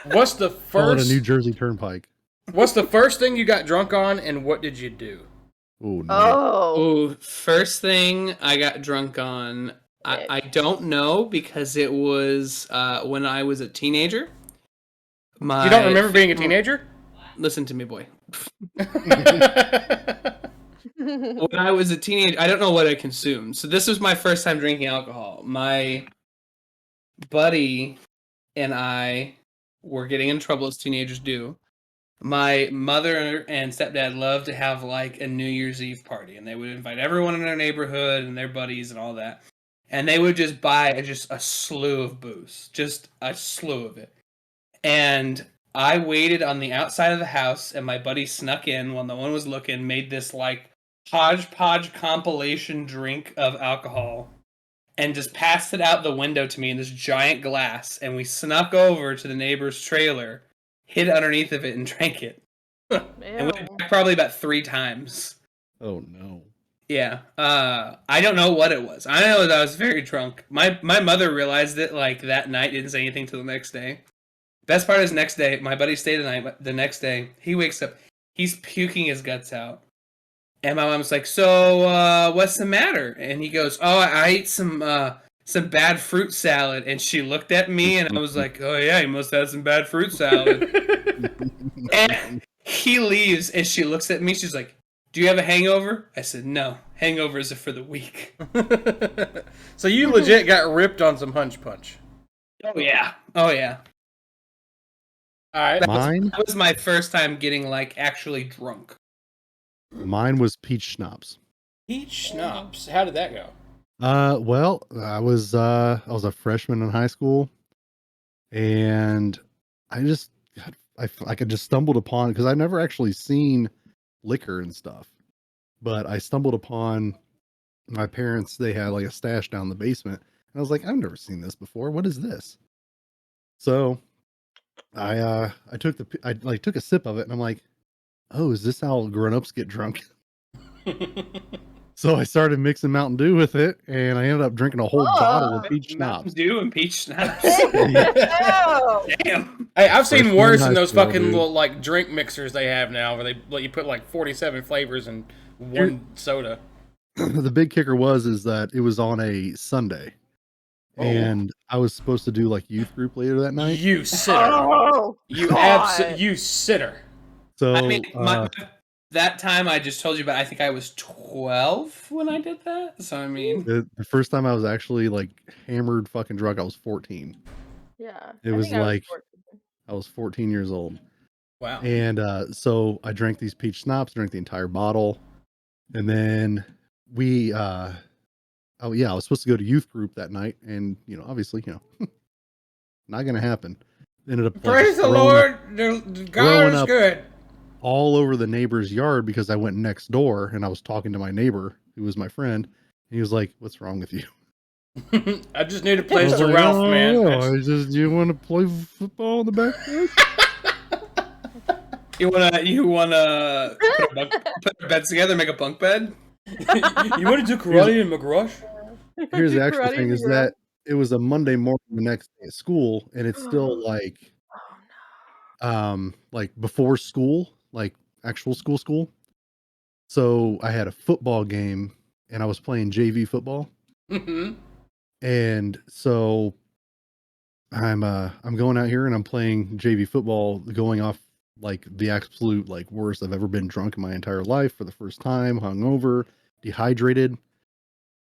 What's the Call it a first? New Jersey Turnpike. What's the first thing you got drunk on, and what did you do? Oh no. Oh, Ooh, first thing I got drunk on, I don't know because it was when I was a teenager. You don't remember being a teenager? Listen to me, boy. When I was a teenager, I don't know what I consumed. So this was my first time drinking alcohol. My buddy and I were getting in trouble as teenagers do. my mother and stepdad loved to have like a New Year's Eve party, and they would invite everyone in their neighborhood and their buddies and all that. And they would just buy just a slew of booze, just a slew of it. And I waited on the outside of the house, and my buddy snuck in while no one was looking, made this like hodgepodge compilation drink of alcohol, and just passed it out the window to me in this giant glass. And we snuck over to the neighbor's trailer, hid underneath of it, and drank it. And went back probably about 3 times. Oh no. Yeah. I don't know what it was. I know that I was very drunk. My mother realized it like that night, didn't say anything till the next day. Best part is next day, my buddy stayed the night, but the next day, he wakes up, he's puking his guts out. And my mom's like, so, what's the matter? And he goes, oh, I ate some bad fruit salad. And she looked at me, and I was like, oh yeah, you must have had some bad fruit salad. And he leaves, and she looks at me, she's like, do you have a hangover? I said, no, hangovers are for the weak. So you legit got ripped on some hunch punch. Oh yeah. Oh yeah. All right. That was my first time getting like actually drunk. Mine was peach schnapps. Peach schnapps. How did that go? Well, I was a freshman in high school, and I just just stumbled upon, because I've never actually seen liquor and stuff, but I stumbled upon my parents. They had like a stash down in the basement, and I was like, I've never seen this before. What is this? So I took took a sip of it, and I'm like, oh, is this how grown-ups get drunk? So I started mixing Mountain Dew with it, and I ended up drinking a whole bottle of peach Mountain schnapps. Dew and peach schnapps. Damn. Hey, I've seen Freshman worse in than high those school, fucking dude. little like drink mixers they have now, where they let you put like 47 flavors in one soda. The big kicker is that it was on a Sunday, and I was supposed to do like youth group later that night. You sitter. Oh, You sitter. So I mean, that time I just told you about, I think I was 12 when I did that. So, I mean, the first time I was actually like hammered fucking drunk, I was 14. yeah. It was like I was 14 years old. Wow. And so I drank these peach schnapps, drank the entire bottle, and then we I was supposed to go to youth group that night, and obviously, not gonna happen. Ended up Praise the Lord, God is good. All over the neighbor's yard, because I went next door and I was talking to my neighbor who was my friend, and he was like, "What's wrong with you?" I just need a place to Ralph, man. You want to play football in the backyard? you wanna put our beds together, make a bunk bed? You want to do karate in McGrush? Here's the actual thing: is that it was a Monday morning the next day at school, and it's still like before school, like actual school. So I had a football game, and I was playing JV football. Mm-hmm. And so I'm going out here and I'm playing JV football, going off like the absolute like worst I've ever been drunk in my entire life, for the first time, hungover, dehydrated,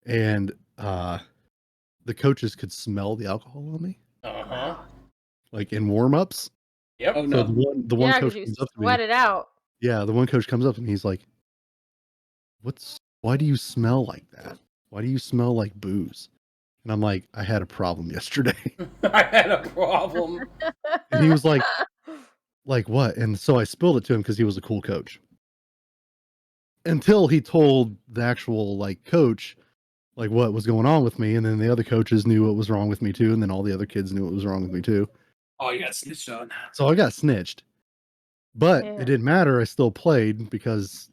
and the coaches could smell the alcohol on me. Uh-huh. Like in warm-ups. Yep. Oh no. So the one coach you comes up to me. sweat it out. Yeah, the one coach comes up and he's like, why do you smell like that? Why do you smell like booze? And I'm like, I had a problem yesterday. I had a problem. And he was like what? And so I spilled it to him because he was a cool coach. Until he told the actual like coach like what was going on with me, and then the other coaches knew what was wrong with me too, and then all the other kids knew what was wrong with me too. Oh, you got snitched on. So I got snitched. But Yeah. it didn't matter. I still played, because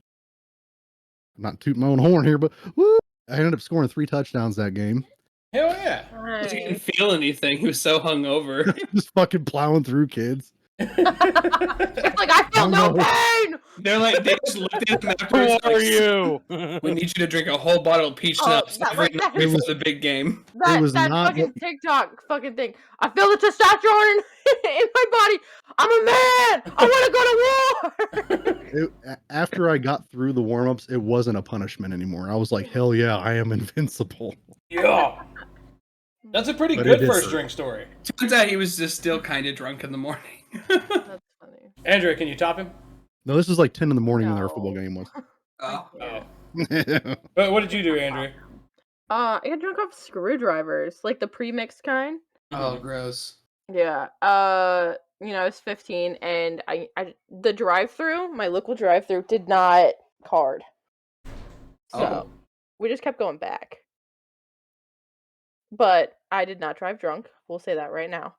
I'm not tooting my own horn here, but woo, I ended up scoring 3 touchdowns that game. Hell yeah. He didn't feel anything. He was so hungover. Just fucking plowing through kids. It's like, I feel no pain. They just looked at him afterwards. Who like, are you? We need you to drink a whole bottle of peach schnapps every night before the big game. That was not fucking what- TikTok fucking thing. I feel the testosterone in my body. I'm a man. I want to go to war. After I got through the warm-ups, it wasn't a punishment anymore. I was like, hell yeah, I am invincible. Yeah. That's a pretty But good it is- first drink story. Turns out he was just still kind of drunk in the morning. That's funny. Andrea, can you top him? No, this is like 10 in the morning when our No. football game was. Oh. Oh. But what did you do, Andrea? I got drunk off screwdrivers, like the pre-mixed kind. Oh, gross. Yeah. I was 15, and the drive-through, my local drive-through, did not card. So we just kept going back. But I did not drive drunk. We'll say that right now.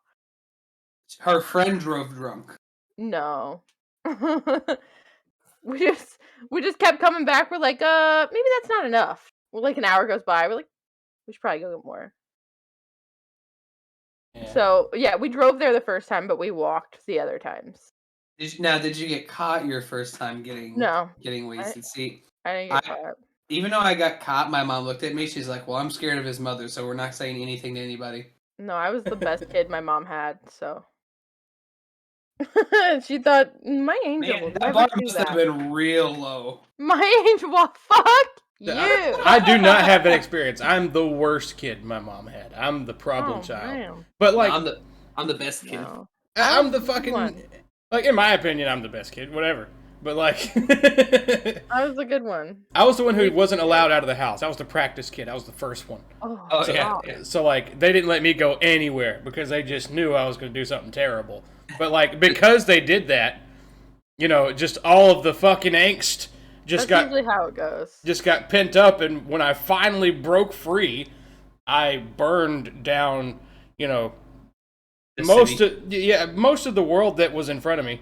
Her friend drove drunk. No. we just kept coming back. We're like, maybe that's not enough. Well, like an hour goes by. We're like, we should probably go get more. Yeah. So yeah, we drove there the first time, but we walked the other times. Did you get caught your first time getting wasted? See, I didn't get caught. even though I got caught, my mom looked at me. She's like, "Well, I'm scared of his mother, so we're not saying anything to anybody." No, I was the best kid my mom had, so she thought my angel Man, will that never bar do must that. have been real low. My angel, well, fuck you. I do not have that experience. I'm the worst kid my mom had. I'm the problem child. Man. But like, I'm the best kid. No. I'm the I was the fucking one. like. In my opinion, I'm the best kid. Whatever. But like, I was a good one. I was the one who wasn't allowed out of the house. I was the practice kid. I was the first one. Oh, So, yeah. so like, they didn't let me go anywhere because they just knew I was going to do something terrible. But like, because they did that, just all of the fucking angst That's usually how it goes. just got pent up, and when I finally broke free, I burned down, The most city. of most of the world that was in front of me.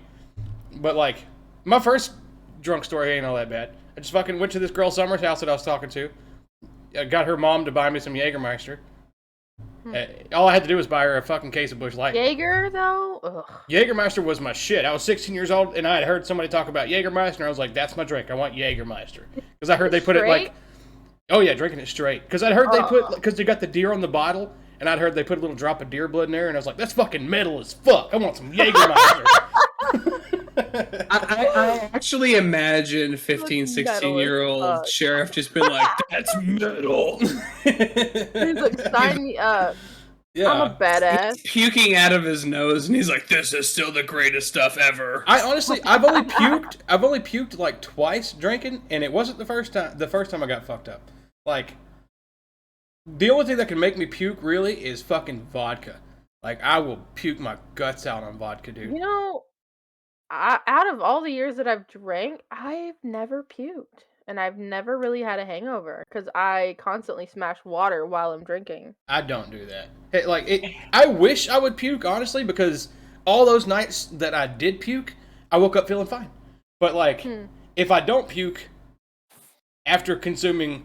But like, my first drunk story ain't all that bad. I just fucking went to this girl Summer's house that I was talking to. I got her mom to buy me some Jägermeister. All I had to do was buy her a fucking case of Busch Light. Jaeger, though? Ugh. Jägermeister was my shit. I was 16 years old, and I had heard somebody talk about Jägermeister, and I was like, that's my drink. I want Jägermeister. Because I heard they put it like... Straight? Oh, yeah, drinking it straight. Because I'd heard they put... Because they got the deer on the bottle, and I'd heard they put a little drop of deer blood in there, and I was like, that's fucking metal as fuck. I want some Jägermeister. I actually imagine 15, That's metal as 16-year-old fuck. sheriff just been like, "That's metal." He's like, sign me up. Yeah. I'm a badass. He's puking out of his nose, and he's like, "This is still the greatest stuff ever." I honestly, I've only puked like twice drinking, and it wasn't the first time I got fucked up. Like, the only thing that can make me puke really is fucking vodka. Like, I will puke my guts out on vodka, dude. You know, out of all the years that I've drank, I've never puked. And I've never really had a hangover because I constantly smash water while I'm drinking. I don't do that. I wish I would puke, honestly, because all those nights that I did puke, I woke up feeling fine. But, like, if I don't puke after consuming...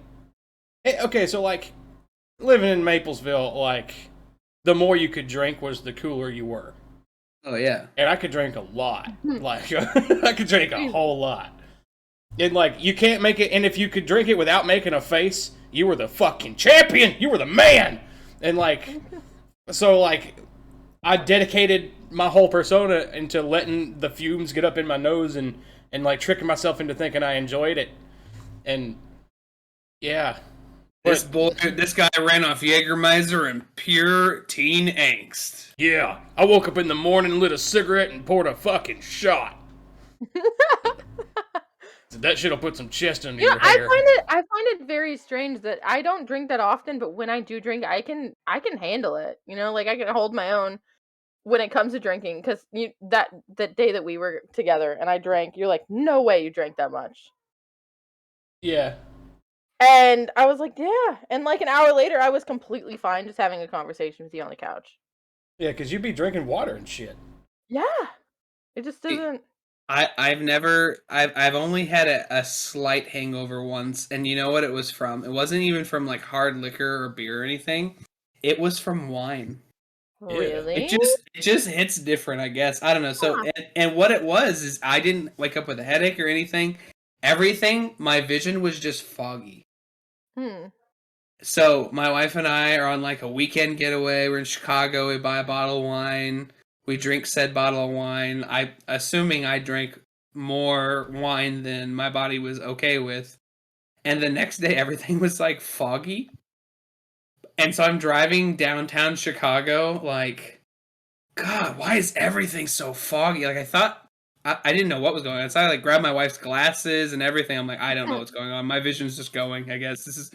Okay, so, like, living in Maplesville, like, the more you could drink was the cooler you were. Oh yeah. And I could drink a lot. Like, I could drink a whole lot. And, like, you can't make it... And if you could drink it without making a face, you were the fucking champion! You were the man! And, like... So, like, I dedicated my whole persona into letting the fumes get up in my nose and like, tricking myself into thinking I enjoyed it. And, yeah. This guy ran off Jägermeister and pure teen angst. Yeah. I woke up in the morning, lit a cigarette, and poured a fucking shot. That shit'll put some chest under your hair. I find it very strange that I don't drink that often, but when I do drink, I can handle it. You know, like I can hold my own when it comes to drinking. Because that day that we were together and I drank, you're like, no way you drank that much. Yeah. And I was like, yeah. And like an hour later, I was completely fine just having a conversation with you on the couch. Yeah, because you'd be drinking water and shit. Yeah. It just doesn't. I've only had a slight hangover once, and you know what it was from? It wasn't even from like hard liquor or beer or anything. It was from wine. Really? It just hits different, I guess. I don't know. So and what it was is I didn't wake up with a headache or anything. Everything, my vision was just foggy. So my wife and I are on like a weekend getaway. We're in Chicago. We buy a bottle of wine. We drink said bottle of wine. Assuming I drank more wine than my body was okay with. And the next day, everything was like foggy. And so I'm driving downtown Chicago, like, God, why is everything so foggy? Like, I thought I didn't know what was going on. So I like grabbed my wife's glasses and everything. I'm like, I don't know what's going on. My vision's just going. I guess this is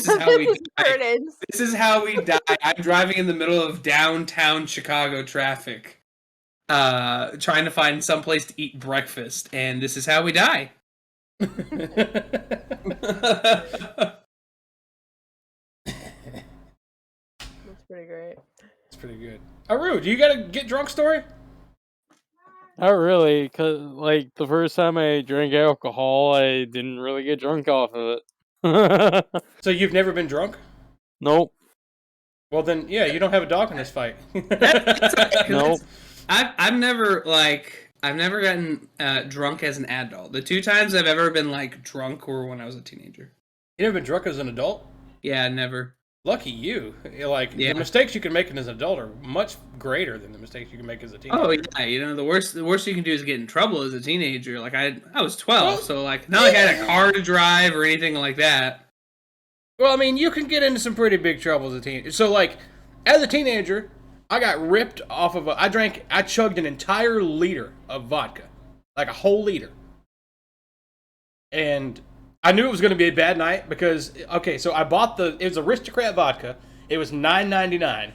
how we die. This is how we die. I'm driving in the middle of downtown Chicago traffic, trying to find some place to eat breakfast, and this is how we die. That's pretty great. It's pretty good. Aru, do you got a get drunk story? Not really, cause like the first time I drank alcohol, I didn't really get drunk off of it. So you've never been drunk? Nope. Well then, yeah, you don't have a dog in this fight. Nope. I've never gotten drunk as an adult. The 2 times I've ever been like drunk were when I was a teenager. You never been drunk as an adult? Yeah, never. Lucky you. The mistakes you can make as an adult are much greater than the mistakes you can make as a teenager. Oh yeah, you know the worst you can do is get in trouble as a teenager. Like I was 12, so like not like I had a car to drive or anything like that. Well, I mean, you can get into some pretty big trouble as a teenager. So like, as a teenager, I got ripped off of I chugged an entire liter of vodka. Like a whole liter. And I knew it was going to be a bad night because, okay, so I bought it was Aristocrat vodka. It was $9.99.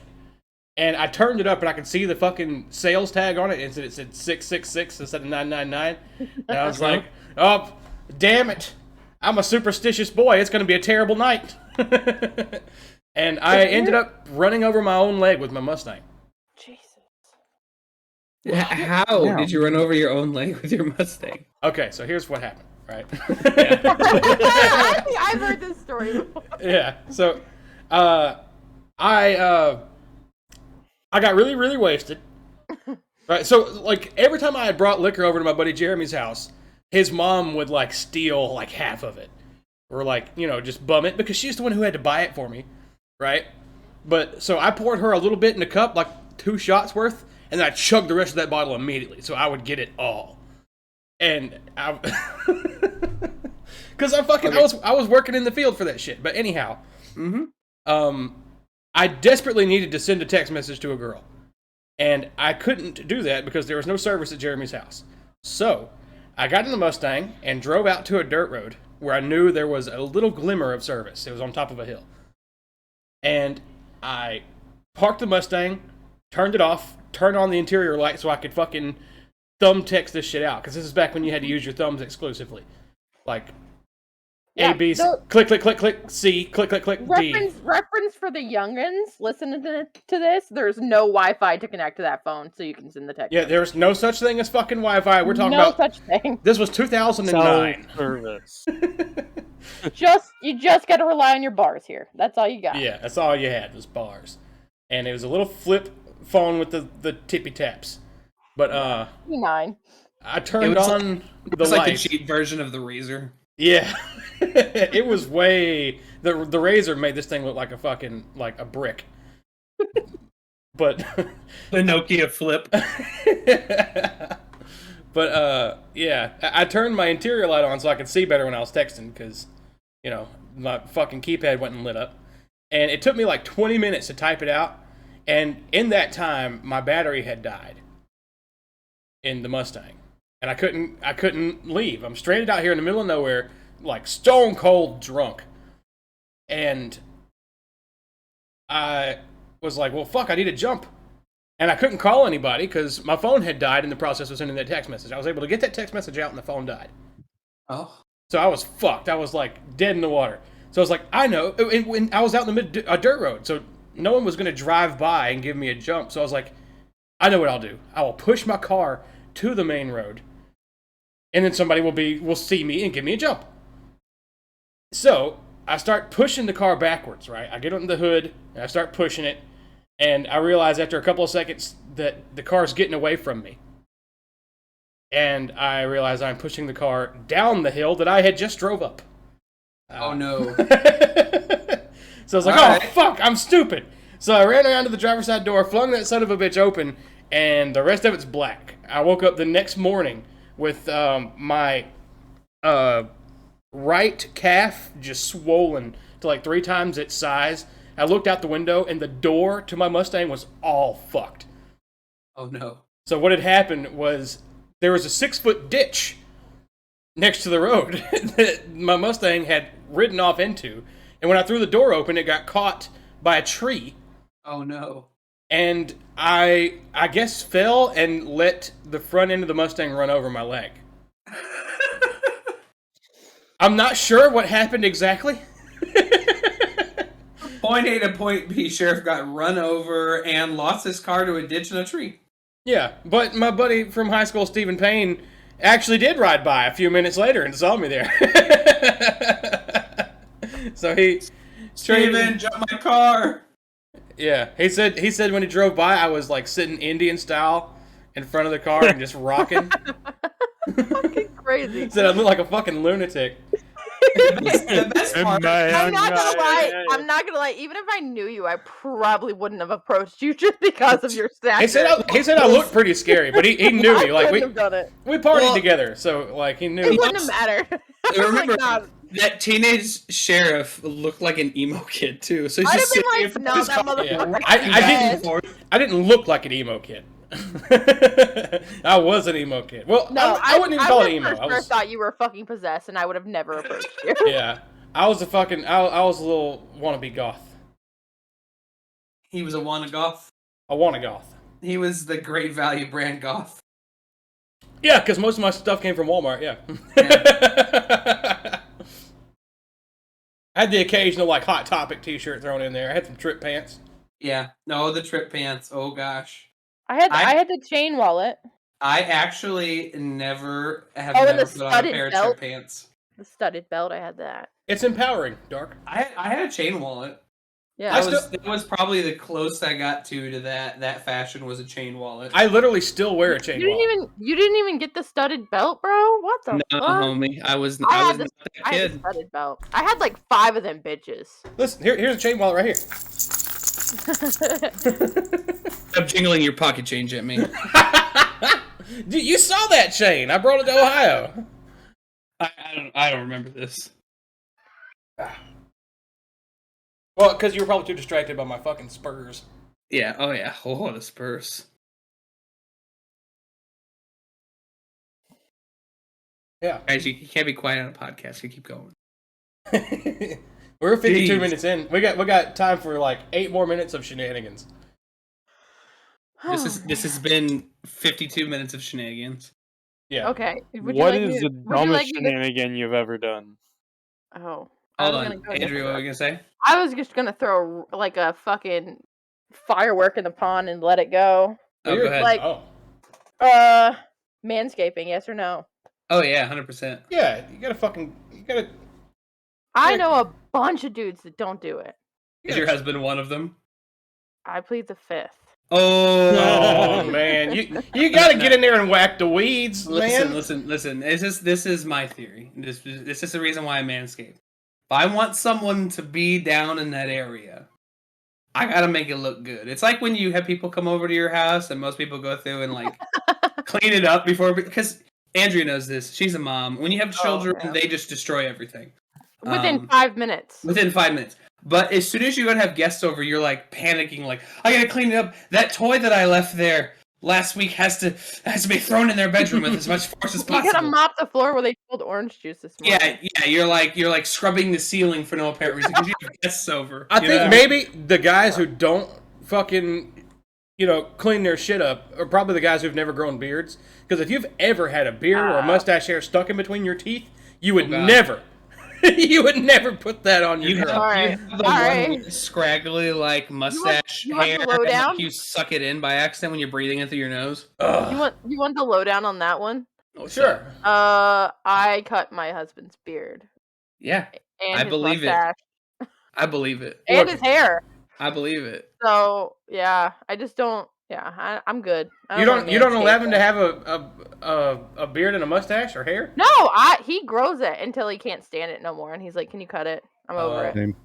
And I turned it up and I could see the fucking sales tag on it. And it said 666 instead of $9.99. And I was like, oh, damn it. I'm a superstitious boy. It's going to be a terrible night. And I ended up running over my own leg with my Mustang. Jesus. How did you run over your own leg with your Mustang? Okay, so here's what happened. Right. I think I've heard this story before. Yeah. So, I got really, really wasted. Right. So, like, every time I had brought liquor over to my buddy Jeremy's house, his mom would like steal like half of it, or like just bum it because she's the one who had to buy it for me, right? But so I poured her a little bit in a cup, like 2 shots worth, and then I chugged the rest of that bottle immediately, so I would get it all. And because I was working in the field for that shit. But anyhow, I desperately needed to send a text message to a girl, and I couldn't do that because there was no service at Jeremy's house. So I got in the Mustang and drove out to a dirt road where I knew there was a little glimmer of service. It was on top of a hill, and I parked the Mustang, turned it off, turned on the interior light so I could fucking thumb text this shit out, because this is back when you had to use your thumbs exclusively. Like, A, B, C, click, click, click, click, C, click, click, click, D. Reference for the youngins listening to this, there's no Wi-Fi to connect to that phone, so you can send the text. Yeah, there's no such thing as fucking Wi-Fi. We're talking about... No such thing. This was 2009. Service. You just gotta rely on your bars here. That's all you got. Yeah, that's all you had was bars. And it was a little flip phone with the tippy taps. But, 9. I turned on the light. Like a cheap version of the Razor. Yeah. It was way... The Razor made this thing look like a fucking... like a brick. But... The Nokia Flip. But, yeah. I turned my interior light on so I could see better when I was texting, because, my fucking keypad wasn't lit up. And it took me like 20 minutes to type it out. And in that time, my battery had died in the Mustang, and I couldn't leave. I'm stranded out here in the middle of nowhere, like stone cold drunk, and I was like, well, fuck, I need to jump, and I couldn't call anybody because my phone had died in the process of sending that text message. I was able to get that text message out, and the phone died. Oh, so I was fucked. I was like dead in the water. So I was like, I know, and I was out in the mid a dirt road, so no one was gonna drive by and give me a jump. So I was like, I know what I'll do. I will push my car to the main road, and then somebody will see me and give me a jump. So I start pushing the car backwards, right? I get on the hood, and I start pushing it, and I realize after a couple of seconds that the car's getting away from me. And I realize I'm pushing the car down the hill that I had just drove up. Oh no. So I was like, fuck, I'm stupid. So I ran around to the driver's side door, flung that son of a bitch open, and the rest of it's black. I woke up the next morning with my right calf just swollen to like 3 times its size. I looked out the window, and the door to my Mustang was all fucked. Oh no. So what had happened was there was a 6-foot ditch next to the road that my Mustang had ridden off into. And when I threw the door open, it got caught by a tree. Oh no. And I guess fell and let the front end of the Mustang run over my leg. I'm not sure what happened exactly. Point A to point B, Sheriff got run over and lost his car to a ditch and a tree. Yeah, but my buddy from high school, Stephen Payne, actually did ride by a few minutes later and saw me there. So he... Steven, jump my car! Yeah, he said when he drove by, I was like sitting Indian style in front of the car and just rocking. Fucking crazy. He said I look like a fucking lunatic. The best part, I'm not gonna lie. I'm not gonna lie. Even if I knew you, I probably wouldn't have approached you just because of your stature. He said I looked pretty scary, but he knew me. Like have done it. we partied together, so like he knew. It wouldn't have mattered. remember Like, nah. that teenage sheriff looked like an emo kid too. So he's I'd just have been sitting like, in front no, of his that car. motherfucker. I didn't look like an emo kid. I was an emo kid. Well, No, I wouldn't even call it emo. I thought you were fucking possessed, and I would have never approached you. Yeah, I was I was a little wannabe goth. He was a wanna goth. I want a goth. He was the Great Value brand goth. Yeah, because most of my stuff came from Walmart. Yeah. I had the occasional like Hot Topic T-shirt thrown in there. I had some Trip pants. Yeah. No, the trip pants. Oh gosh. I had the chain wallet, I actually never have and never the put on a studded pair of belt. trip pants. the studded belt. I had that. It's empowering, Dark. I had a chain wallet. Yeah. That was probably the closest I got to that fashion was a chain wallet. I literally still wear a chain wallet. You didn't even get the studded belt, bro. What the No, fuck? homie. I was not I had that the kid. studded belt. I had like 5 of them bitches. Listen, here's a chain wallet right here. Stop jingling your pocket change at me. Dude, you saw that chain. I brought it to Ohio. I don't remember this. Well, because you were probably too distracted by my fucking Spurs. Yeah. Oh yeah. Oh, the Spurs. Yeah. Guys, you can't be quiet on a podcast. You keep going. We're 52 Jeez. minutes in. We got time for like 8 more minutes of shenanigans. This has been 52 minutes of shenanigans. Yeah. Okay. What is the dumbest shenanigan you've ever done? Oh. Hold on, Andrew. What were you gonna say? I was just gonna throw like a fucking firework in the pond and let it go. Oh, go ahead. Like, Oh. Manscaping, yes or no? Oh yeah, 100%. Yeah, you gotta. I Yeah. know a bunch of dudes that don't do it. Is your husband one of them? I plead the 5th. Oh, Oh man, you gotta get in there and whack the weeds, man. Listen. This is my theory. This is the reason why I manscape. If I want someone to be down in that area, I gotta make it look good. It's like when you have people come over to your house, and most people go through and like clean it up before, because Andrea knows this. She's a mom. When you have children, yeah. they just destroy everything. Within 5 minutes. Within 5 minutes. But as soon as you're gonna have guests over, you're like panicking, like, I gotta clean it up. That toy that I left there last week has to be thrown in their bedroom with as much force as You gotta possible. mop the floor where they spilled orange juice this morning. Yeah, you're like scrubbing the ceiling for no apparent reason because you have guests over. I you think know? maybe the guys who don't fucking, clean their shit up are probably the guys who've never grown beards. Because if you've ever had a beard or a mustache hair stuck in between your teeth, you would never. You would never put that on your girl. Alright. You have the one scraggly like mustache you want hair the and lowdown? like, you suck it in by accident when you're breathing it through your nose. You want the lowdown on that one? Oh, Sure. I cut my husband's beard. Yeah, And I his believe it. mustache. I believe it. And his hair. I believe it. So yeah, I just don't. Yeah, I'm good. You don't allow him to have a beard and a mustache or hair? No, he grows it until he can't stand it no more, and he's like, "Can you cut it? I'm over it." Same.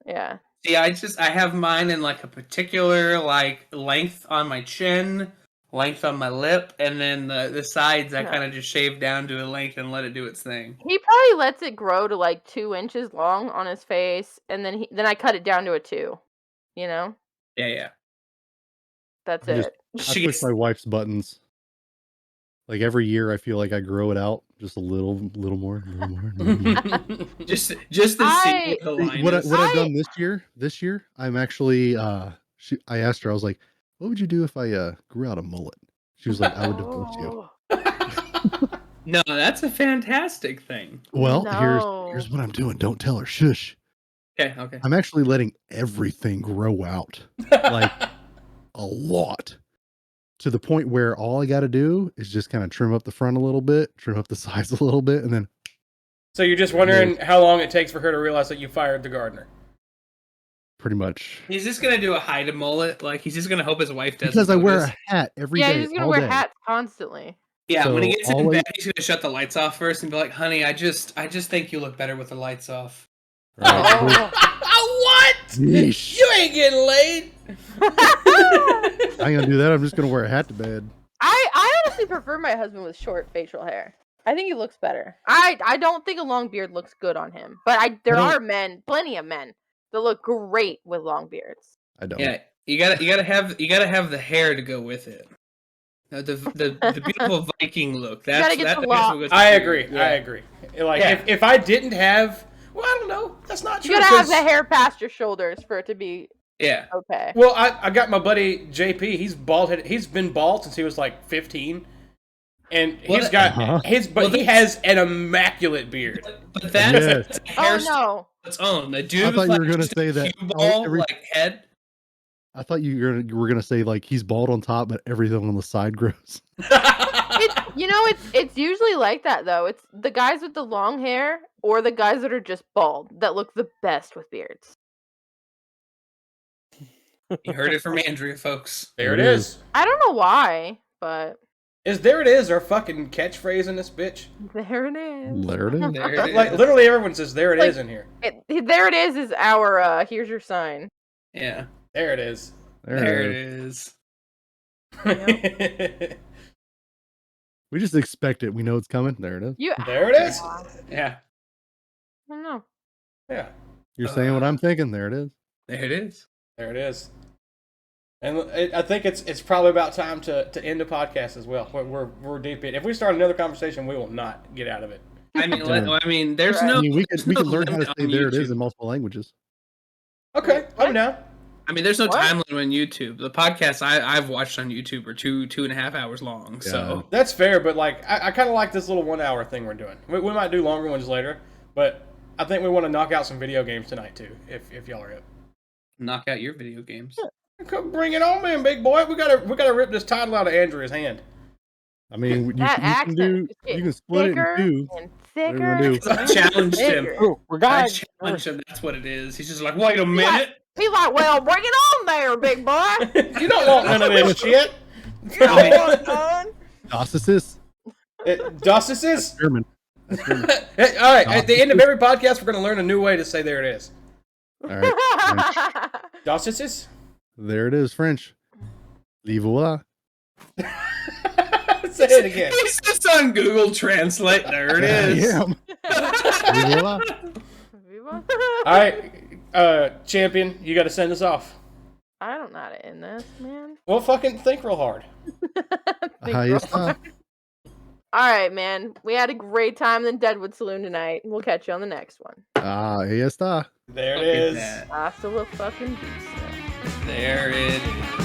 Yeah. See, I have mine in like a particular like length on my chin, length on my lip, and then the sides I kind of just shave down to a length and let it do its thing. He probably lets it grow to like 2 inches long on his face, and then I cut it down to a 2. You know. Yeah. That's I just- it. I push my wife's buttons. Like every year, I feel like I grow it out just a little more, a little more. A little more. just the seam I- of the See, line. what is- I've done this year, I'm actually I asked her, I was like, what would you do if I grew out a mullet? She was like, I would divorce you. Oh, No, that's a fantastic thing. Well, no. here's what I'm doing. Don't tell her. Shush. Okay. I'm actually letting everything grow out like a lot, to the point where all I got to do is just kind of trim up the front a little bit, trim up the sides a little bit, and then So you're just wondering how long it takes for her to realize that you fired the gardener. pretty much. He's just gonna do a hide a mullet. Like he's just gonna hope his wife doesn't. Because I wear notice. a hat every day, Yeah, he's gonna all wear day. hats constantly. Yeah, when he So gets in all I- bed, he's gonna shut the lights off first and be like, "Honey, I just think you look better with the lights off." Right? What? Yeesh. You ain't getting laid. I I ain't gonna do that. I'm just gonna wear a hat to bed. honestly prefer my husband with short facial hair. I think he looks better. I don't think a long beard looks good on him, but there don't- are men, plenty of men, that look great with long beards. I don't. Yeah, you gotta have the hair to go with it. The beautiful Viking look. gotta get the what lock. goes I with agree. it. Yeah. I agree. Like Yeah. if I didn't have, well, I don't know. That's not You true. gotta have 'cause- the hair past your shoulders for it to be Yeah. okay. Well, I got my buddy JP. He's bald headed. He's been bald since he was like 15, and Well, he's got Uh-huh. but he has an immaculate beard. But that's Yes. a hair Oh no! of its own. The dude I with thought you like were gonna just a say that cue ball every- like head. I thought you were gonna say like he's bald on top, but everything on the side grows. It's usually like that though. It's the guys with the long hair or the guys that are just bald that look the best with beards. You heard it from Andrea, folks. There it is. I don't know why, but There it is. Our fucking catchphrase in this bitch. there it is. There it is. There it is. Like literally everyone says there it is in here. There it is our here's your sign. Yeah. There it is. There it is. We just expect it. We know it's coming. There it is. You There it is. I Yeah. don't know. Yeah. You're saying what I'm thinking. There it is. There it is. There it is. And I think it's probably about time to end the podcast as well. We're deep in. If we start another conversation, we will not get out of it. I mean, Yeah. there's Right. no. I mean, we there's can no learn how to limit say on there it is YouTube. in multiple languages. Okay, What? I'm down. I mean, there's no What? time limit on YouTube. The podcasts I've watched on YouTube are 2.5 hours long. So That's fair, but like I kind of like this little 1 hour thing we're doing. We might do longer ones later, but I think we want to knock out some video games tonight too. If y'all are up, knock out your video games. come bring it on, man, big boy. We gotta rip this title out of Andrea's hand. I mean, you That can accent do. is You getting can split it in thicker two. and Whatever thicker. you wanna I challenged him. Bigger. Oh, we're I guys. challenged him. That's what it is. He's just like, wait a minute. He's like, well, bring it on there, big boy. You don't want none of this shit. You know what, son? Dossicis. Dossicis? German. Hey, all right, at the end of every podcast, we're going to learn a new way to say there it is. All right. Dossicis? There it is. French. Le voilà. Say it again. He's just on Google Translate. There it is. I am. Le voilà. All right, champion, you got to send us off. I don't know how to end this, man. Well, fucking think real hard. Ahí está. All right, man. We had a great time in the Deadwood Saloon tonight. We'll catch you on the next one. Ahí está. There it Look at is. that. Hasta la fucking vista. There it is.